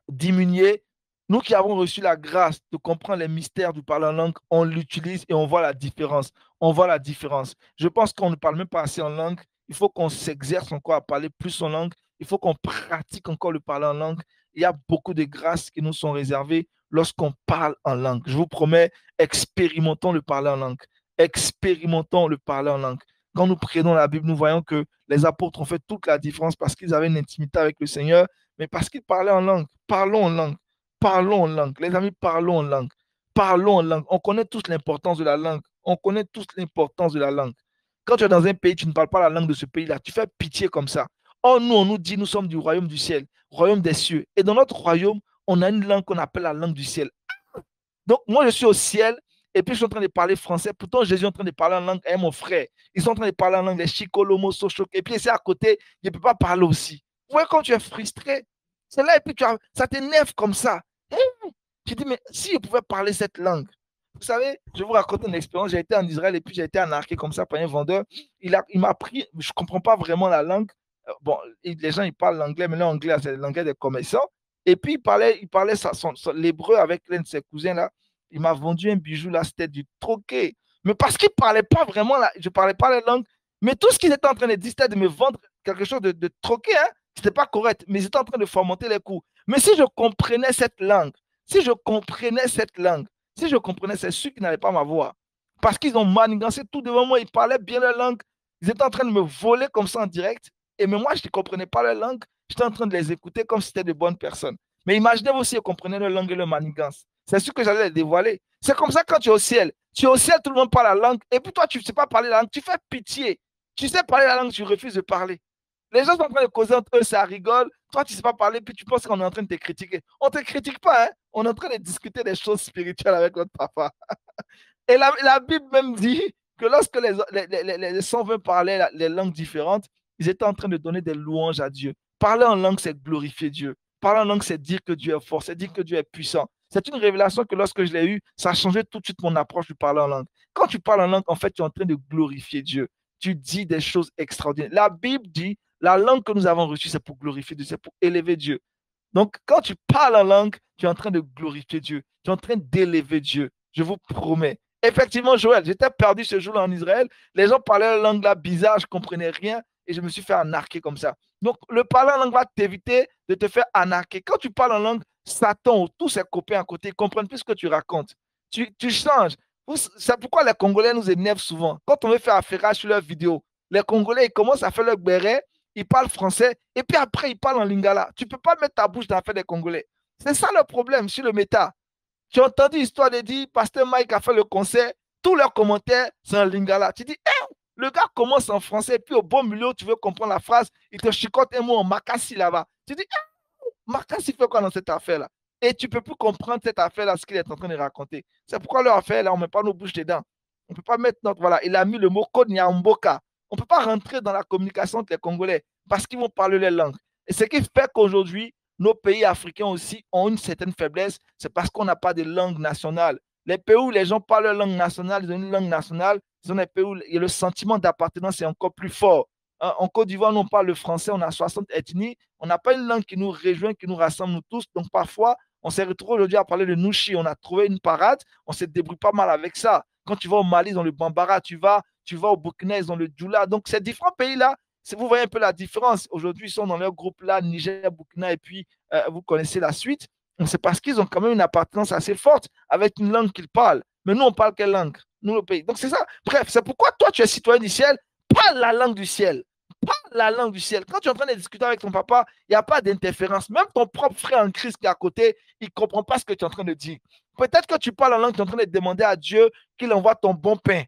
diminué. Nous qui avons reçu la grâce de comprendre les mystères du parler en langue, on l'utilise et on voit la différence. On voit la différence. Je pense qu'on ne parle même pas assez en langue. Il faut qu'on s'exerce encore à parler plus en langue. Il faut qu'on pratique encore le parler en langue. Il y a beaucoup de grâces qui nous sont réservées lorsqu'on parle en langue. Je vous promets, expérimentons le parler en langue. Expérimentons le parler en langue. Quand nous prenons la Bible, nous voyons que les apôtres ont fait toute la différence parce qu'ils avaient une intimité avec le Seigneur, mais parce qu'ils parlaient en langue. Parlons en langue. Parlons en langue. Les amis, parlons en langue. Parlons en langue. On connaît tous l'importance de la langue. On connaît tous l'importance de la langue. Quand tu es dans un pays, tu ne parles pas la langue de ce pays-là. Tu fais pitié comme ça. Or, nous, on nous dit, nous sommes du royaume du ciel, royaume des cieux. Et dans notre royaume, on a une langue qu'on appelle la langue du ciel. Donc, moi, je suis au ciel et puis je suis en train de parler français. Pourtant, Jésus est en train de parler en langue avec mon frère. Ils sont en train de parler en langue, les chikolomo, sochok. Et puis, c'est à côté, je ne peux pas parler aussi. Vous voyez, quand tu es frustré, c'est là et puis ça t'énerve comme ça. Je dis, mais si je pouvais parler cette langue, vous savez, je vous raconte une expérience. J'ai été en Israël et puis j'ai été arnaqué comme ça par un vendeur. Il m'a pris, je ne comprends pas vraiment la langue. Bon, les gens, ils parlent l'anglais, mais l'anglais, c'est l'anglais des commerçants. Et puis, il parlait l'hébreu avec l'un de ses cousins là. Il m'a vendu un bijou là, c'était du troquet. Mais parce qu'il ne parlait pas vraiment, là, je ne parlais pas la langue. Mais tout ce qu'ils étaient en train de dire, c'était de me vendre quelque chose de troqué. Hein? Ce n'était pas correct, mais ils étaient en train de fomenter les coûts. Mais si je comprenais cette langue, si je comprenais cette langue, si je comprenais, c'est sûr qu'ils n'allaient pas m'avoir. Parce qu'ils ont manigancé tout devant moi, ils parlaient bien la langue. Ils étaient en train de me voler comme ça en direct. Et mais moi, je ne comprenais pas la langue. J'étais en train de les écouter comme si c'était de bonnes personnes. Mais imaginez-vous si ils comprenaient leur langue et leur manigance. C'est sûr que j'allais les dévoiler. C'est comme ça quand tu es au ciel. Tu es au ciel, tout le monde parle la langue. Et puis toi, tu ne sais pas parler la langue. Tu fais pitié. Tu sais parler la langue, tu refuses de parler. Les gens sont en train de causer entre eux, ça rigole. Toi, tu ne sais pas parler, puis tu penses qu'on est en train de te critiquer. On ne te critique pas, hein? On est en train de discuter des choses spirituelles avec notre papa. Et la Bible même dit que lorsque les 120 parlaient les langues différentes, ils étaient en train de donner des louanges à Dieu. Parler en langue, c'est glorifier Dieu. Parler en langue, c'est dire que Dieu est fort, c'est dire que Dieu est puissant. C'est une révélation que lorsque je l'ai eue, ça a changé tout de suite mon approche du parler en langue. Quand tu parles en langue, en fait, tu es en train de glorifier Dieu. Tu dis des choses extraordinaires. La Bible dit, la langue que nous avons reçue, c'est pour glorifier Dieu, c'est pour élever Dieu. Donc, quand tu parles en langue, tu es en train de glorifier Dieu. Tu es en train d'élever Dieu. Je vous promets. Effectivement, Joël, j'étais perdu ce jour-là en Israël. Les gens parlaient la langue là bizarre, je ne comprenais rien et je me suis fait arnaquer comme ça. Donc, le parler en langue va t'éviter de te faire arnaquer. Quand tu parles en langue, Satan ou tous ses copains à côté, ils comprennent plus ce que tu racontes. Tu changes. C'est pourquoi les Congolais nous énervent souvent. Quand on veut faire affairage sur leurs vidéos, les Congolais, ils commencent à faire leur béret, ils parlent français et puis après, ils parlent en lingala. Tu ne peux pas mettre ta bouche dans l'affaire des Congolais. C'est ça le problème sur le méta. Tu as entendu l'histoire de dire, Pasteur Mike a fait le concert, tous leurs commentaires sont en lingala. Tu dis, Le gars commence en français, puis au bon milieu, tu veux comprendre la phrase, il te chicote un mot en makassi là-bas. Tu dis, ah, makassi fait quoi dans cette affaire-là? Et tu ne peux plus comprendre cette affaire-là, ce qu'il est en train de raconter. C'est pourquoi leur affaire-là, on ne met pas nos bouches dedans. On ne peut pas mettre notre. Voilà, il a mis le mot code Nyamboka. On ne peut pas rentrer dans la communication entre les Congolais parce qu'ils vont parler les langues. Et ce qui fait qu'aujourd'hui, nos pays africains aussi ont une certaine faiblesse, c'est parce qu'on n'a pas de langue nationale. Les pays où les gens parlent leur langue nationale, ils ont une langue nationale, ils ont des pays où le sentiment d'appartenance est encore plus fort. En Côte d'Ivoire, nous, on parle le français, on a 60 ethnies, on n'a pas une langue qui nous rejoint, qui nous rassemble nous tous. Donc parfois, on s'est retrouvé aujourd'hui à parler de Nouchi, on a trouvé une parade, on s'est débrouillé pas mal avec ça. Quand tu vas au Mali, ils ont le Bambara, tu vas au Burkina, ils ont le Djoula. Donc ces différents pays-là, vous voyez un peu la différence. Aujourd'hui, ils sont dans leur groupe-là, Niger, Burkina, et puis vous connaissez la suite. C'est parce qu'ils ont quand même une appartenance assez forte avec une langue qu'ils parlent. Mais nous, on parle quelle langue? Nous, le pays. Donc c'est ça. Bref, c'est pourquoi toi, tu es citoyen du ciel. Parle la langue du ciel. Parle la langue du ciel. Quand tu es en train de discuter avec ton papa, il n'y a pas d'interférence. Même ton propre frère en Christ qui est à côté, il ne comprend pas ce que tu es en train de dire. Peut-être que tu parles la langue, tu es en train de demander à Dieu qu'il envoie ton bon pain.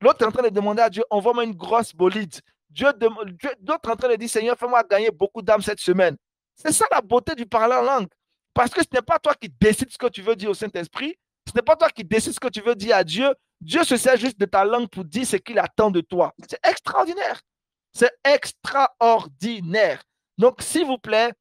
L'autre est en train de demander à Dieu, envoie-moi une grosse bolide. L'autre est en train de dire, Seigneur, fais-moi gagner beaucoup d'âmes cette semaine. C'est ça la beauté du parler en langue. Parce que ce n'est pas toi qui décides ce que tu veux dire au Saint-Esprit. Ce n'est pas toi qui décides ce que tu veux dire à Dieu. Dieu se sert juste de ta langue pour dire ce qu'il attend de toi. C'est extraordinaire. C'est extraordinaire. Donc, s'il vous plaît,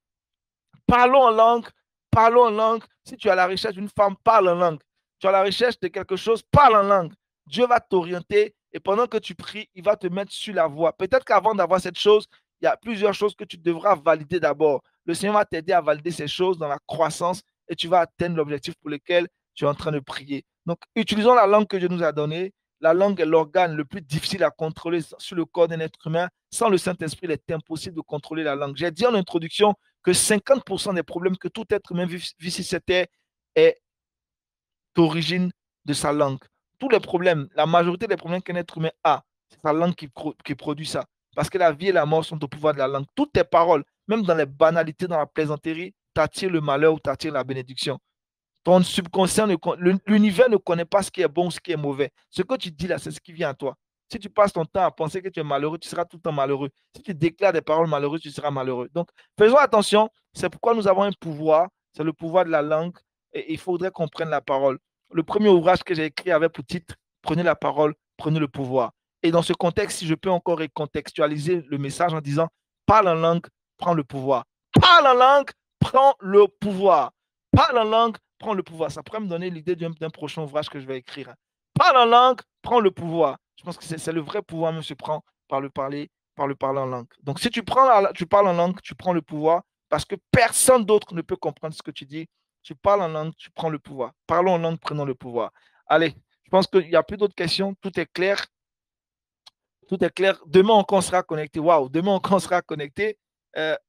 parlons en langue. Parlons en langue. Si tu es à la recherche d'une femme, parle en langue. Tu es à la recherche de quelque chose, parle en langue. Dieu va t'orienter et pendant que tu pries, il va te mettre sur la voie. Peut-être qu'avant d'avoir cette chose, il y a plusieurs choses que tu devras valider d'abord. Le Seigneur va t'aider à valider ces choses dans la croissance et tu vas atteindre l'objectif pour lequel tu es en train de prier. Donc, utilisons la langue que Dieu nous a donnée. La langue est l'organe le plus difficile à contrôler sur le corps d'un être humain. Sans le Saint-Esprit, il est impossible de contrôler la langue. J'ai dit en introduction que 50% des problèmes que tout être humain vit sur cette terre est d'origine de sa langue. Tous les problèmes, la majorité des problèmes qu'un être humain a, c'est sa langue qui produit ça. Parce que la vie et la mort sont au pouvoir de la langue. Toutes tes paroles, même dans les banalités, dans la plaisanterie, t'attirent le malheur ou t'attirent la bénédiction. Ton subconscient, l'univers ne connaît pas ce qui est bon ou ce qui est mauvais. Ce que tu dis là, c'est ce qui vient à toi. Si tu passes ton temps à penser que tu es malheureux, tu seras tout le temps malheureux. Si tu déclares des paroles malheureuses, tu seras malheureux. Donc, faisons attention. C'est pourquoi nous avons un pouvoir. C'est le pouvoir de la langue. Et il faudrait qu'on prenne la parole. Le premier ouvrage que j'ai écrit avait pour titre Prenez la parole, prenez le pouvoir. Et dans ce contexte, si je peux encore recontextualiser le message en disant parle en langue, prends le pouvoir. Parle en langue, prends le pouvoir. Parle en langue, prends le pouvoir. Ça pourrait me donner l'idée d'un prochain ouvrage que je vais écrire. Parle en langue, prends le pouvoir. Je pense que c'est le vrai pouvoir, même se prend par le parler en langue. Donc, si tu parles en langue, tu prends le pouvoir parce que personne d'autre ne peut comprendre ce que tu dis. Tu parles en langue, tu prends le pouvoir. Parlons en langue, prenons le pouvoir. Allez, je pense qu'il n'y a plus d'autres questions. Tout est clair. Tout est clair. Demain encore, on sera connecté. Waouh, demain encore, on sera connecté.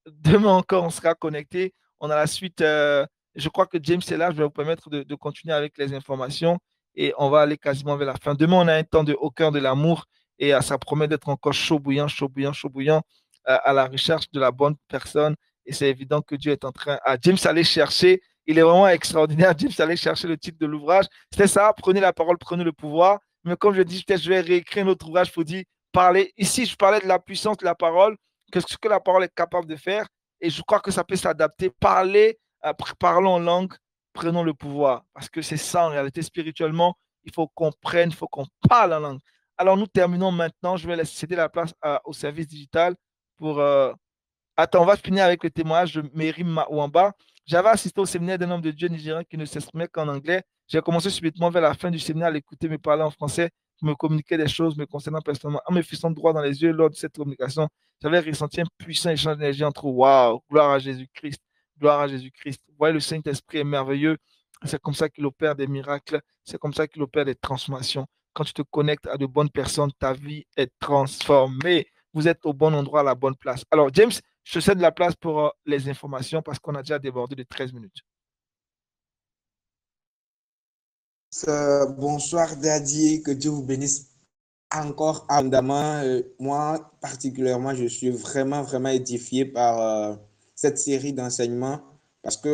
Demain encore, on sera connecté. On a la suite. Je crois que James est là. Je vais vous permettre de continuer avec les informations et on va aller quasiment vers la fin. Demain, on a un temps au cœur de l'amour et ça promet d'être encore chaud bouillant, chaud bouillant, chaud bouillant à la recherche de la bonne personne. Et c'est évident que Dieu est en train. James allait chercher. Il est vraiment extraordinaire. James allait chercher le titre de l'ouvrage. C'était ça. Prenez la parole, prenez le pouvoir. Mais comme je dis, peut-être je vais réécrire un autre ouvrage pour dire parler. Ici, je parlais de la puissance de la parole, que ce que la parole est capable de faire. Et je crois que ça peut s'adapter. Parlons en langue, prenons le pouvoir. Parce que c'est ça en réalité, spirituellement, il faut qu'on prenne, il faut qu'on parle en langue. Alors nous terminons maintenant. Je vais laisser céder la place au service digital pour. Attends, on va finir avec le témoignage de Merim Mawamba. J'avais assisté au séminaire d'un homme de Dieu nigérien qui ne s'exprimait qu'en anglais. J'ai commencé subitement vers la fin du séminaire à l'écouter me parler en français pour me communiquer des choses me concernant personnellement. En me fixant droit dans les yeux lors de cette communication, j'avais ressenti un puissant échange d'énergie entre waouh, gloire à Jésus-Christ, gloire à Jésus-Christ. Vous voyez, le Saint-Esprit est merveilleux. C'est comme ça qu'il opère des miracles. C'est comme ça qu'il opère des transformations. Quand tu te connectes à de bonnes personnes, ta vie est transformée. Vous êtes au bon endroit, à la bonne place. Alors, James, je te cède la place pour les informations parce qu'on a déjà débordé de 13 minutes. Bonsoir Dadier, que Dieu vous bénisse encore abondamment. Moi, particulièrement, je suis vraiment, vraiment édifié par cette série d'enseignements parce que